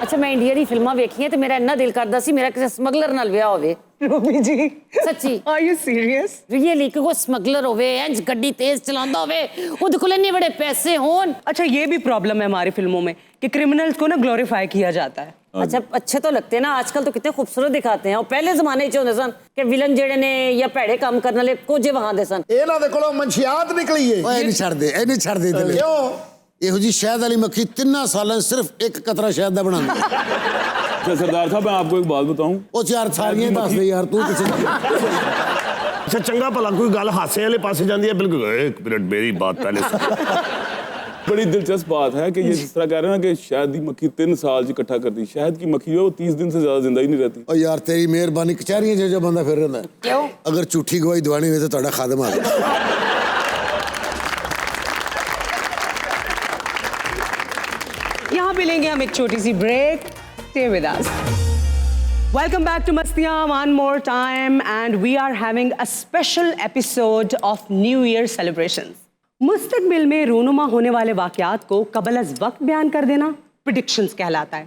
अच्छा, मैं इंडिया दी फिल्मां वेखी हैं ते मेरा इन्ना दिल करदा सी मेरा किसी स्मगलर नाल विआह होवे। रूबी जी, सच्ची? Are you serious? रियली, कि वो स्मगलर होवे, इंज गड्डी तेज चलांदा होवे, उहदे कोल इन्ने बड़े पैसे होन। अच्छा, ये भी प्रॉब्लम है हमारी फिल्मों में कि क्रिमिनल्स को ना ग्लोरीफाई किया जाता है। अच्छा, अच्छे तो लगते हैं ना, आजकल तो कितने खूबसूरत दिखाते हैं। और पहले जमाने च होंदे सन कि विलन जेड़े ने या भैड़े काम करने वाले कोजे वहांदे सन। ਇਹਨਾਂ ਦੇ ਕੋਲੋਂ ਮਨਸ਼ਿਆਤ ਨਿਕਲੀ ਏ। ਓਏ ਨਹੀਂ ਛੱਡਦੇ, ਇਹ ਨਹੀਂ ਛੱਡਦੇ ਦਿਲ। ਕਿਉਂ? ਇਹੋ ਜੀ ਸ਼ਹਿਦ ਵਾਲੀ ਮੱਖੀ 3 ਸਾਲਾਂ 'ਚ ਸਿਰਫ ਇੱਕ ਕਤਰਾ ਸ਼ਹਿਦ ਦਾ ਬਣਾਉਂਦੀ। अच्छा सरदार साहब, मैं आपको एक बात बताऊं। ਉਹ ਚਾਰ ਸਾਰੀਆਂ ਦੱਸ ਦੇ ਯਾਰ, ਤੂੰ ਕਿਸੇ ਅੱਛਾ, ਚੰਗਾ ਭਲਾ ਕੋਈ ਗੱਲ ਹਾਸੇ ਵਾਲੇ ਪਾਸੇ ਜਾਂਦੀ ਹੈ, ਬਿਲਕੁਲ ਇੱਕ ਮਿੰਟ ਮੇਰੀ ਬਾਤ ਪਹਿਲੇ। बड़ी दिलचस्प बात है कि ये जिस तरह कह रहे हैं ना कि शहद की मक्खी 3 साल च इकट्ठा करती, शहद की मक्खी जो 30 दिन से ज्यादा जिंदा ही नहीं रहती। ਓ ਯਾਰ ਤੇਰੀ ਮਿਹਰਬਾਨੀ, ਕਚਹਿਰੀਆਂ 'ਚ ਜੋ ਬੰਦਾ ਫਿਰ ਰਹਿੰਦਾ। क्यों? ਅਗਰ ਝੂਠੀ ਗਵਾਹੀ ਦਵਾਣੀ ਹੋਵੇ ਤਾਂ ਤੁਹਾਡਾ ਖਾਦਮ ਆ ਜਾਏ। यहाँ पे लेंगे हम एक छोटी सी break. Stay with us. Welcome back to Mastiyan one more time, and we are having a special episode of New Year celebrations. मुस्तकबिल में रूनुमा होने वाले वाक़यात को कबल अज़ वक्त बयान कर देना प्रेडिक्शंस कहलाता है।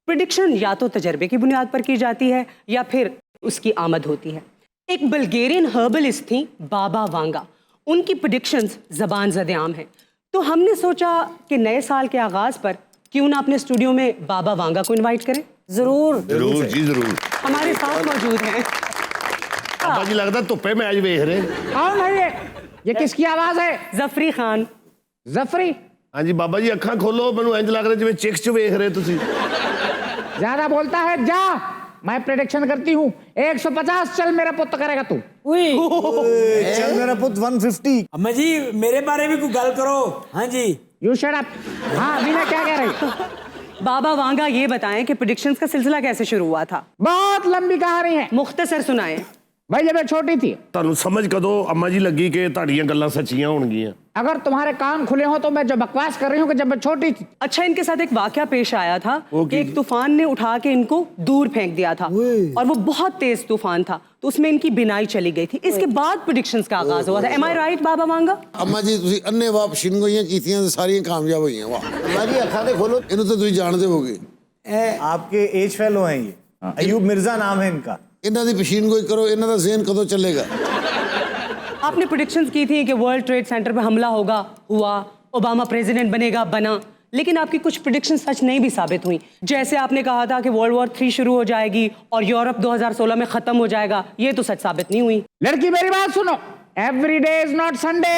प्रेडिक्शन या तो तजर्बे की बुनियाद पर की जाती है या फिर उसकी आमद होती है। एक बल्गेरियन हर्बलिस्ट थी बाबा वांगा। उनकी प्रेडिक्शंस ज़बान ज़द-ए-आम हैं, तो हमने सोचा कि नए साल के आगाज़ पर क्यों ना अपने स्टूडियो में बाबा वांगा को इनवाइट करें। जरूर ਜ਼ਰੂਰ ਜੀ ਜ਼ਰੂਰ। हमारे साथ मौजूद हैं। ਬਾਬਾ ਜੀ ਲੱਗਦਾ ਧੁੱਪੇ ਮੈਚ ਵੇਖ ਰਹੇ। कौन है ये किसकी आवाज है? जफरी खान। जफरी? ਹਾਂਜੀ ਬਾਬਾ ਜੀ, ਅੱਖਾਂ ਖੋਲੋ, ਮੈਨੂੰ ਇੰਜ ਲੱਗ ਰਿਹਾ ਜਿਵੇਂ ਚਿਕਸ 'ਚ ਵੇਖ ਰਹੇ ਤੁਸੀਂ। ज्यादा बोलता है जा। मैं प्रेडिक्शन करती हूँ 150 चल मेरा पुत्र करेगा तू। चल मेरा पुत 150। अम्मा जी, मेरे बारे में कोई गल करो। हाँ जी, यू शट अप। हाँ, वीना क्या कह रही? बाबा वांगा, ये बताएं कि प्रेडिक्शंस का सिलसिला कैसे शुरू हुआ था? बहुत लंबी कहानी है। मुख्तसर सुनाएं। भाई जब मैं छोटी थी, ਤੁਹਾਨੂੰ ਸਮਝ ਕਦੋਂ ਅੰਮਾ ਜੀ ਲੱਗੀ ਕਿ ਤੁਹਾਡੀਆਂ ਗੱਲਾਂ ਸੱਚੀਆਂ ਹੋਣਗੀਆਂ? अगर तुम्हारे कान खुले हो तो मैं जो बकवास कर रही हूँ कि जब मैं छोटी थी। अच्छा, इनके साथ एक वाकया पेश आया था कि एक तूफान ने उठा के इनको दूर फेंक दिया था और वो बहुत तेज तूफान था, तो उसमें इनकी बिनाई चली गई थी। इसके बाद प्रेडिक्शंस का आगाज हुआ था। एम आई राइट बाबा वांगा? अम्मा जी ਤੁਸੀਂ ਅੰਨੇਵਾਹ ਪਸ਼ਿਨਗੋਈਆਂ ਕੀਤੀਆਂ ਤੇ ਸਾਰੀਆਂ ਕਾਮਯਾਬ ਹੋਈਆਂ। ਵਾਹ अम्मा जी अखा दे खोलो। ਇਹਨੂੰ ਤਾਂ ਤੁਸੀਂ ਜਾਣਦੇ ਹੋਗੇ। आपके एज फेलो हैं ये, अयूब मिर्जा नाम है इनका। ਇਹਨਾਂ ਦੀ ਪਸ਼ਿਨਗੋਈ ਕਰੋ, ਇਹਨਾਂ ਦਾ ज़हन कदों चलेगा? आपने प्रेडिक्शंस की थी कि वर्ल्ड ट्रेड सेंटर पे हमला होगा, हुआ। ओबामा प्रेसिडेंट बनेगा, बना। लेकिन आपकी कुछ प्रेडिक्शन सच नहीं भी साबित हुई। जैसे आपने कहा था कि वर्ल्ड वॉर 3 शुरू हो जाएगी और यूरोप 2016 में खत्म हो जाएगा, ये तो सच साबित नहीं हुई। लड़की मेरी बात सुनो, every day is not Sunday.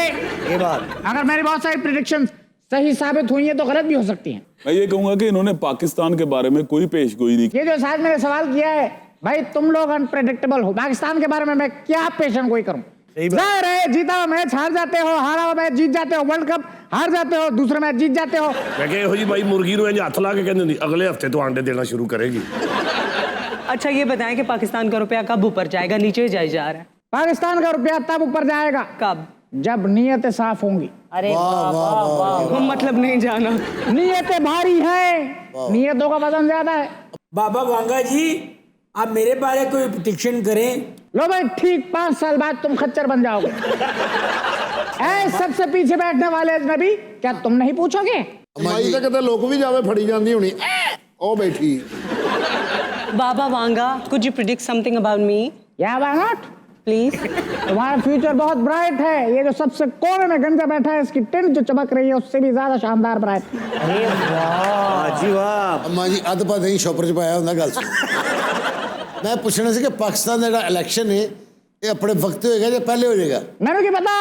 ये बात, अगर मेरी बहुत सारी प्रेडिक्शन सही साबित हुई है तो गलत भी हो सकती हैं। मैं ये कहूंगा कि इन्होंने पाकिस्तान के बारे में कोई पेशगोई नहीं की। ये जो साथ मैंने सवाल किया है, भाई तुम लोग अनप्रेडिक्टेबल हो। पाकिस्तान के बारे में मैं क्या पेशन गोई करूं? जाहिर है, जीता हुआ मैच हार जाते हो, हारा हुआ मैच जीत जाते हो, वर्ल्ड कप हार जाते हो, दूसरा मैच जीत जाते हो। ਮੈਂ ਕਿਹਾ ਇਹੋ ਜੀ ਬਾਈ ਮੁਰਗੀ ਨੂੰ ਇੰਜ ਹੱਥ ਲਾ ਕੇ ਕਹਿੰਦੀ ਹੁੰਦੀ ਅਗਲੇ ਹਫਤੇ ਤੋਂ ਆਂਡੇ ਦੇਣਾ ਸ਼ੁਰੂ ਕਰੇਗੀ। अच्छा, ये बताएं कि पाकिस्तान का रुपया कब ऊपर जाएगा, नीचे जा रहा है? पाकिस्तान का रुपया तब ऊपर जाएगा कब? जब नीयतें साफ होंगी। अरे वाह वाह वाह, मतलब नहीं जाना। नीयतें भारी हैं, नीयतों का वजन ज्यादा है। बाबा वांगा जी, आप मेरे बारे कोई प्रेडिक्शन करें। लो भाई, ठीक 5 साल बाद तुम खच्चर बन जाओगे। ऐ सबसे पीछे बैठने वाले अजनबी, क्या तुम नहीं पूछोगे? ਮਾਈ ਤਾਂ ਕਿਤੇ ਲੋਕ ਵੀ ਜਾਵੇ ਫੜੀ ਜਾਂਦੀ ਹੋਣੀ। ਉਹ ਬੈਠੀ। बाबा Vanga, could you predict something about me? या why not? Please. तुम्हारा फ्यूचर बहुत ब्राइट है। ये जो सबसे कोने में गंजा बैठा है, इसकी टिंट जो चमक रही है उससे भी ज्यादा शानदार ब्राइट। अरे वाह जी वाह। अम्मा जी अध पा दही शॉपर च पाया ਹੁੰਦਾ ਗੱਲ ਸੁਣ। मैं पूछना ਸੀ कि पाकिस्तान ਦਾ ਜਿਹੜਾ ਇਲੈਕਸ਼ਨ ਹੈ ਇਹ ਆਪਣੇ ਵਕਤ ਹੋਏਗਾ ਜਾਂ ਪਹਿਲੇ ਹੋ ਜਾਏਗਾ? ਮੈਨੂੰ ਕੀ ਪਤਾ,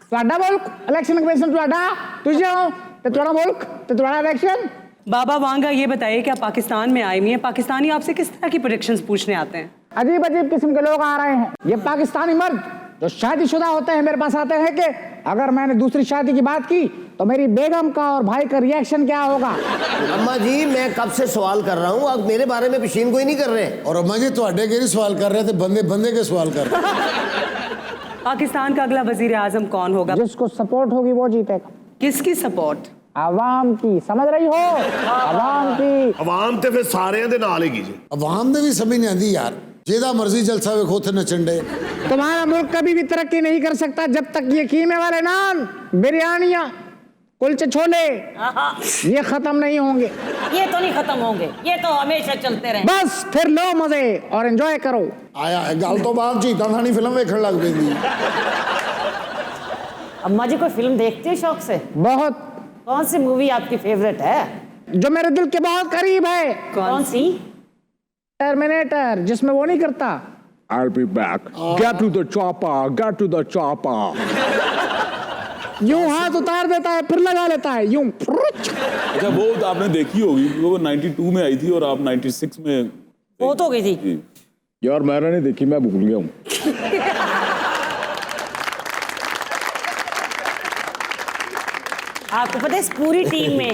ਤੁਹਾਡਾ ਮੁਲਕ ਇਲੈਕਸ਼ਨ ਕਮਿਸ਼ਨ ਤੁਹਾਡਾ, ਤੁਸੀਂ ਹੋ ਤੇ ਤੁਹਾਡਾ ਮੁਲਕ ਤੇ ਤੁਹਾਡਾ ਇਲੈਕਸ਼ਨ। बाबा वांगा, ये बताइए कि आप पाकिस्तान में आए हुए हैं, पाकिस्तानी आपसे किस तरह की प्रेडिक्शंस पूछने आते हैं? अजीब अजीब किस्म के लोग आ रहे हैं। ये पाकिस्तानी मर्द जो शादीशुदा होते हैं मेरे पास आते हैं कि अगर मैंने दूसरी शादी की बात की तो मेरी बेगम का और भाई का रिएक्शन क्या होगा। अम्मा जी मैं कब से सवाल कर रहा हूँ, आप मेरे बारे में पेशीन कोई नहीं कर रहे। और अम्मा जी ਤੁਹਾਡੇ के सवाल कर रहे थे, बंदे बंदे के सवाल कर रहे पाकिस्तान का अगला वजीर आजम कौन होगा? जिसको सपोर्ट होगी वो जीतेगा। किसकी सपोर्ट? आवाम की, समझ रही हो? आवाम की। ਆਵਾਮ ਤੇ ਫਿਰ ਸਾਰਿਆਂ ਦੇ ਨਾਲ ਹੈਗੀ ਜੀ। अवाम ने भी समझ नहीं आती यार, जेदा मर्जी जलसा वेखो थे नचन डे। तुम्हारा मुल्क कभी भी तरक्की नहीं कर सकता जब तक ये कीमे वाले नान, बिरयानियां, कुलचे छोले ये खत्म नहीं होंगे। ये तो नहीं खत्म होंगे, ये तो हमेशा चलते रहेंगे। बस फिर लो मजे और एंजॉय करो। ਆਇਆ ਹੈ ਗੱਲ ਤੋਂ ਬਾਅਦ ਝੀਤਾਂ ਥਾਣੀ ਫਿਲਮ ਵੇਖਣ ਲੱਗ ਪੈਂਦੀ। अम्मा जी कोई फिल्म देखती है शौक से? बहुत। कौन सी मूवी आपकी फेवरेट है? जो मेरे दिल के बहुत करीब है। कौन सी? टर्मिनेटर, जिसमें वो नहीं करता I'll be back, get to the chopper, get to the chopper। यूं हाथ उतार देता है फिर लगा लेता है यूं। अच्छा, वो आपने देखी होगी, वो 92 में आई थी और आप 96 में बहुत हो गई थी। जी। यार मैंने नहीं देखी, मैं भूल गया हूँ। आपको पता है इस पूरी टीम में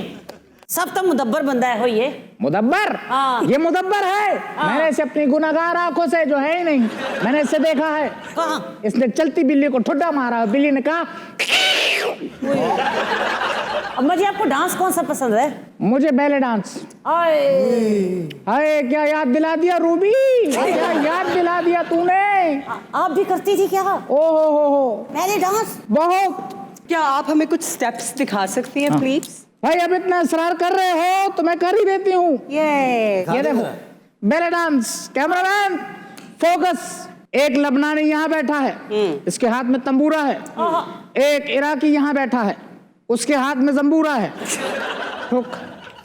सब तो मुदब्बर बंदा है हो ये। मुदब्बर? हाँ। ये मुदब्बर है। हाँ। मैंने इसे अपनी गुनाहगार आंखों से, जो है ही नहीं, मैंने इसे देखा है। कहाँ? इसने चलती बिल्ली को ठुड्डा मारा, बिल्ली ने कहा। अम्मा जी आपको डांस कौन सा पसंद है? मुझे बैले डांस। आए हाय, क्या याद दिला दिया रूबी, क्या याद दिला दिया तूने। आप भी करती थी क्या? ओ हो मैंने डांस बहुत। क्या आप हमें कुछ स्टेप्स दिखा सकती हैं प्लीज? भाई अब इतना इसरार कर रहे हो तो मैं कर ही देती हूँ। ये देखो बैले डांस। Cameraman focus. एक लबनानी यहाँ बैठा है, इसके हाथ में तंबूरा है। एक इराकी यहाँ बैठा है, उसके हाथ में जंबूरा है। ठुक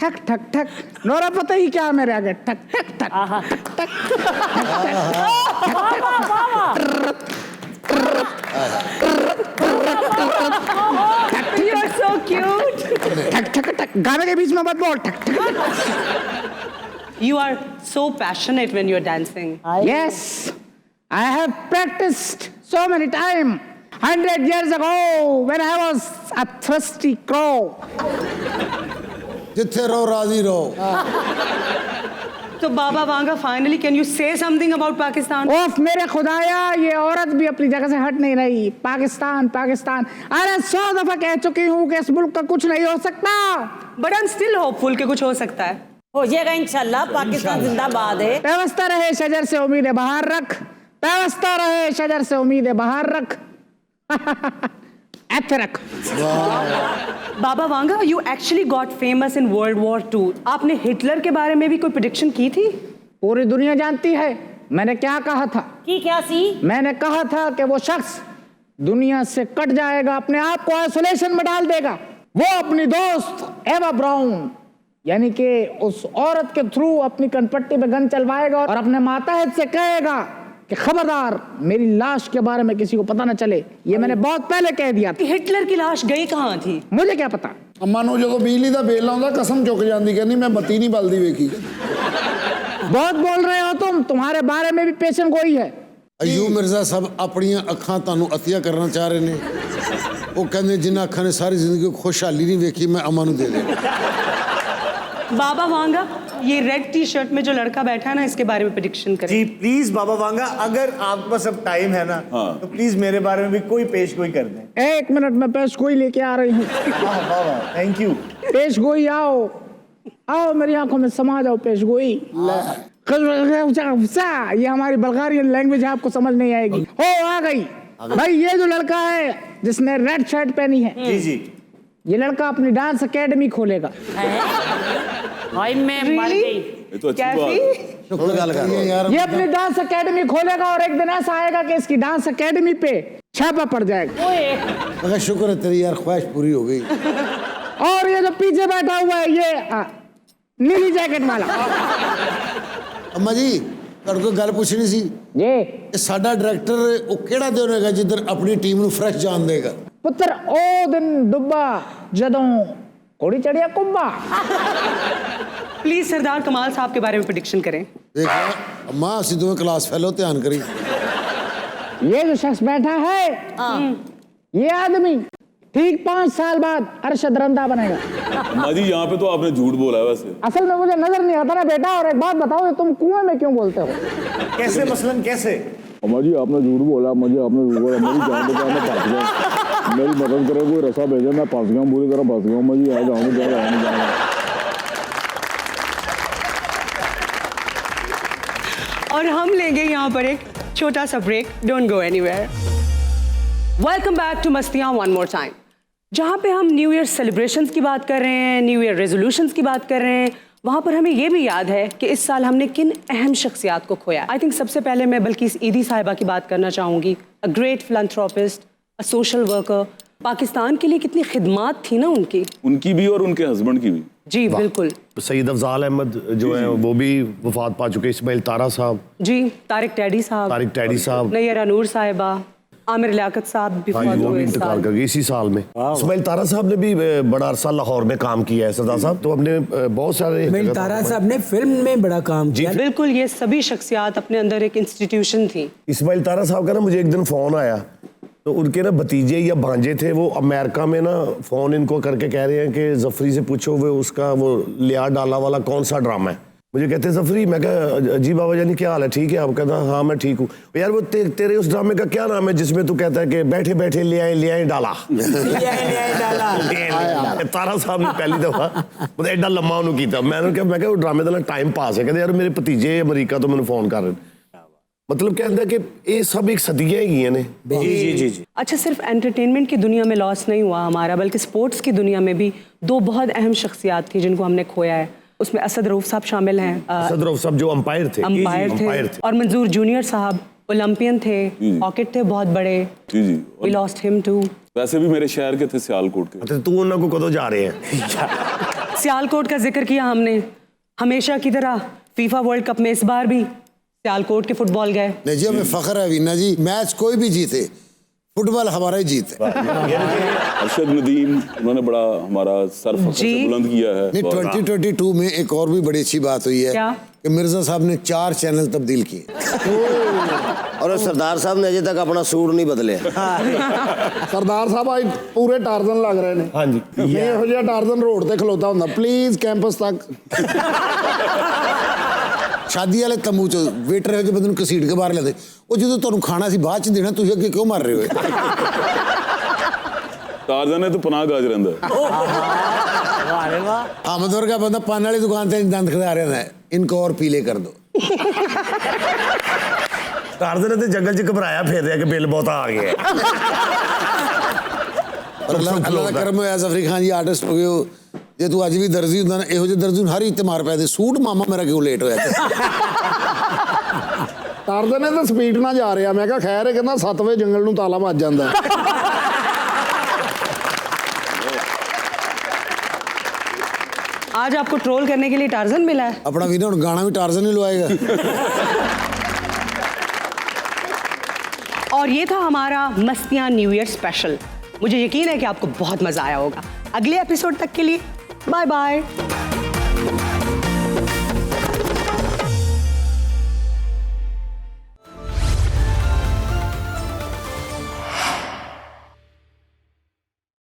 ठक ठक ठक। नोरा पता ही क्या मेरे आगे, ठक ठक ठक ठक ठक। You are so cute. ठक ठक ठक। गाने के बीच में मत बोल। ठक ठक। You are so passionate when you're dancing. Yes, I have practiced so many times. 100 years ago, when I was a thirsty crow. जिथे रहो राजी रहो। So Baba Vanga, finally, can you say something about Pakistan? ओफ मेरे खुदाया, ये औरत भी अपनी जगह से हट नहीं रही। पाकिस्तान पाकिस्तान, अरे 100 दफा कह चुकी हूँ कि इस मुल्क का कुछ नहीं हो सकता। But I'm still hopeful कि कुछ हो सकता है। हो जाएगा इंशाल्लाह। पाकिस्तान जिंदाबाद है। व्यवस्था रहे शजर से उम्मीदें बाहर रख, व्यवस्था रहे शजर से उम्मीदें बाहर रख। ऐसे रख। Baba Vanga, you actually got famous in World War II. आपने हिटलर के बारे में भी कोई प्रेडिक्शन की थी? पूरी दुनिया जानती है मैंने क्या कहा था। की क्या सी? मैंने कहा था कि वो शख्स दुनिया से कट जाएगा, अपने आप को आइसोलेशन में डाल देगा। वो अपनी दोस्त एवा ब्राउन यानी कि उस औरत के थ्रू अपनी कनपट्टी पे गन चलवाएगा और अपने माताहत से कहेगा कि खबरदार मेरी लाश के बारे में किसी को पता न चले। ये मैंने बहुत पहले कह दिया था। हिटलर की लाश गई कहाँ थी? मुझे क्या पता। अम्मा ਨੂੰ ਜਦੋਂ ਬਿਜਲੀ ਦਾ ਬਿੱਲ ਆਉਂਦਾ ਕਸਮ ਚੁੱਕ ਜਾਂਦੀ, ਕਹਿੰਦੀ ਮੈਂ ਬੱਤੀ ਨਹੀਂ ਬਲਦੀ ਵੇਖੀ। बहुत बोल रहे हो तुम, तुम्हारे बारे में भी पेशन गोई है। अयूब मिर्जा साहब अपनियां अखां ਤੁਹਾਨੂੰ ਅਤੀਆ ਕਰਨਾ ਚਾਹ ਰਹੇ ਨੇ। ਉਹ ਕਹਿੰਦੇ ਜਿਨ੍ਹਾਂ ਅੱਖਾਂ ਨੇ ਸਾਰੀ ਜ਼ਿੰਦਗੀ ਖੁਸ਼ਹਾਲੀ ਨਹੀਂ ਵੇਖੀ, ਮੈਂ ਅਮਾ ਨੂੰ ਦੇ ਦੇ। बाबा वांगा, ये रेड टी शर्ट में जो लड़का बैठा है ना, इसके बारे में प्रेडिक्शन करें। जी प्लीज बाबा वांगा, अगर आपके पास अब टाइम है ना तो प्लीज मेरे बारे में भी कोई पेश गोई कर दें। 1 मिनट में पेश गोई लेके आ रही हूँ। Thank you. पेश गोई आओ आओ, मेरी आंखों में समा जाओ पेश गोई। ये हमारी बल्गारियन लैंग्वेज है, आपको समझ नहीं आएगी। हो आ गई भाई। ये जो लड़का है जिसने रेड शर्ट पहनी है, जी जी, ये लड़का अपनी डांस एकेडमी खोलेगा। भाई मैं मर गई। ये तो अच्छी बात है। ये अपनी डांस एकेडमी खोलेगा और एक दिन ऐसा आएगा कि इसकी डांस एकेडमी पे छापा पड़ जाएगा। मगर शुक्र है तेरी यार ख्वाहिश पूरी हो गई। और ये जो पीछे बैठा हुआ है ये नीली जैकेट वाला। अम्मा जी ਤੁਹਾਡੇ ਕੋਲ ਗੱਲ ਪੁੱਛਣੀ ਸੀ जी ਕਿ ਸਾਡਾ ਡਾਇਰੈਕਟਰ ਉਹ ਕਿਹੜਾ ਦਿਨ ਹੋਏਗਾ ਜਿੱਧਰ ਆਪਣੀ ਟੀਮ ਨੂੰ ਫਰੈਸ਼ ਜਾਣ ਦੇਗਾ? पुत्र ओ दिन डुब्बा जदों कोड़ी चढ़िया कुब्बा। प्लीज सरदार कमाल साहब के बारे में प्रेडिक्शन करें। देख अम्मा ਅਸੀਂ ਦੋਵੇਂ ਕਲਾਸ ਫੈਲੋ, ਧਿਆਨ करी। ये जो शख्स बैठा है ये आदमी ठीक 5 साल बाद अरशद रंदा बनेगा। अम्मा जी यहाँ पे तो आपने झूठ बोला है वैसे। असल में मुझे नजर नहीं आता ना बेटा। और एक बात बताओ, तुम कुएं में क्यों बोलते हो? कैसे मसलन कैसे? अम्मा जी आपने झूठ बोला, मुझे आपने झूठ बोला। मेरी जान बचा, मैं फंस गया। मेरी मदद करे, कोई रसा भेजे, मैं फंस गया, बुरी तरह फंस गया। अम्मा जी आ जाऊँगा। और हम लेंगे यहाँ पर एक छोटा सा break. Don't go anywhere. Welcome back to Mastiyan one more time, जहाँ पे हम न्यू ईयर सेलिब्रेशंस की बात कर रहे हैं, न्यू ईयर रेजोल्यूशंस की बात कर रहे हैं। वहाँ पर हमें ये भी याद है कि इस साल हमने किन अहम शख्सियात को खोया। आई थिंक सबसे पहले मैं बल्किस ईदी साहिबा की बात करना चाहूँगी। A great philanthropist, a social worker. Pakistan के लिए कितनी खिदमात थी ना उनकी भी और उनके हस्बैंड की भी। जी बिल्कुल। सईद अफजाल अहमद जो है वो भी वफात पा चुके। इस्माइल तारा साहब जी, तारिक टैडी साहब, नैयर नूर साहिबा, आमिर लियाकत साहब भी वो भी इंतकाल कर गए इसी साल में। इस्माइल तारा साहब ने भी बड़ा अरसा लाहौर में काम किया है सरदार साहब। तो हमने बहुत सारे इस्माइल तारा साहब ने फिल्म में बड़ा काम किया। बिल्कुल, ये सभी शख्सियात अपने अंदर एक इंस्टीट्यूशन थी। इस्माइल तारा साहब का ना मुझे एक दिन फोन आया, तो उनके ना भतीजे या भांजे थे, वो अमेरिका में ना फोन इनको करके कह रहे हैं कि जफरी से पूछो वो उसका वो लिया डाला वाला कौन सा ड्रामा है। मुझे कहते हैं जफरी, मैं कहा जी बाबा जानी क्या हाल है, ठीक है? आप कहता हाँ मैं ठीक हूँ। यार वो तेरे उस ड्रामे का क्या नाम है जिसमें तू कहता है कि बैठे बैठे ले आए डाला? तारा साहब ने पहली दफा मतलब एडा लम्मा उन्होंने किया। मैं क्या वो ड्रामे का टाइम पास है। कहते यार मेरे भतीजे अमरीका तो मैंने फोन कर रहे। मतलब कहता है कि ये सब एक सदियां ही हैं ने। जी। अच्छा, सिर्फ एंटरटेनमेंट की दुनिया में लॉस नहीं हुआ हमारा, बल्कि स्पोर्ट्स की दुनिया में भी 2 बहुत अहम शख्सियात थी जिनको हमने खोया है। उसमें असद रऊफ साहब शामिल हैं। असद रऊफ साहब जो अंपायर थे। और मंजूर जूनियर साहब ओलंपियन थे, हॉकेट थे बहुत बड़े। We lost him too. वैसे भी मेरे शहर के थे, सियालकोट के। अच्छा, तू उन्होंने को कदों जा रहे हैं? सियालकोट का जिक्र किया हमने। हमेशा की तरह फीफा वर्ल्ड कप में इस बार भी सियालकोट के फुटबॉल गए। नहीं जी, हमें फख्र है वीना जी, मैच कोई भी जीते, फुटबॉल हमारा ही जीत है। अरशद नदीम उन्होंने बड़ा हमारा सर फख्र से बुलंद किया है। नहीं, 2022 में एक और भी बड़ी अच्छी बात हुई है कि मिर्जा साहब ने 4 चैनल तब्दील किए। और सरदार साहब ने अजय तक अपना सूट नहीं बदले। सरदार साहब आज पूरे टार्जन लग रहे हैं। हाँ जी, ये हो जाए टार्जन रोड ते खलोता होंदा, प्लीज कैंपस तक। ਸ਼ਾਦੀ ਵਾਲੇ ਤੰਬੂ ਚ ਵੇਟਰ ਇਹੋ ਜਿਹੇ ਬੰਦੇ ਨੂੰ ਘਸੀਟ ਕੇ ਬਾਹਰ ਲੈਂਦੇ, ਉਹ ਜਦੋਂ ਤੁਹਾਨੂੰ ਖਾਣਾ ਸੀ ਬਾਅਦ ਚ ਦੇਣਾ, ਤੁਸੀਂ ਅੱਗੇ ਕਿਉਂ ਮਰ ਰਹੇ ਹੋ? टार्जन है तो पनाह गाज रहता है। आमद वर्गा बंदा पान वाली दुकान से दंद खिला रहा है, इनको और पीले कर दो। टार्जन ने तो जंगल च घबराया फिर रहा कि बिल बहुत आ गया। और अल्लाह का करम है ज़फरी खान जी आर्टिस्ट हो गए हो, जे तू अज भी दर्जी होंदा ना, इहो जे दर्जी हर ही ते मार पै दे, सूट मामा मेरा क्यों लेट होया? ਟਰਦੇ ਨੇ ਤਾਂ ਸਪੀਡ ਨਾਲ ਜਾ ਰਿਹਾ, ਮੈਂ ਕਿਹਾ ਖੈਰ ਹੈ, ਕਹਿੰਦਾ 7 ਵਜੇ ਜੰਗਲ ਨੂੰ ਤਾਲਾ ਵੱਜ ਜਾਂਦਾ। आज आपको ट्रोल करने के लिए टार्जन मिला है। अपना भी ना गाना भी टार्जन ही लवाएगा। और ये था हमारा मस्तियाँ न्यू ईयर स्पेशल। मुझे यकीन है कि आपको बहुत मजा आया होगा। अगले एपिसोड तक के लिए बाय बाय।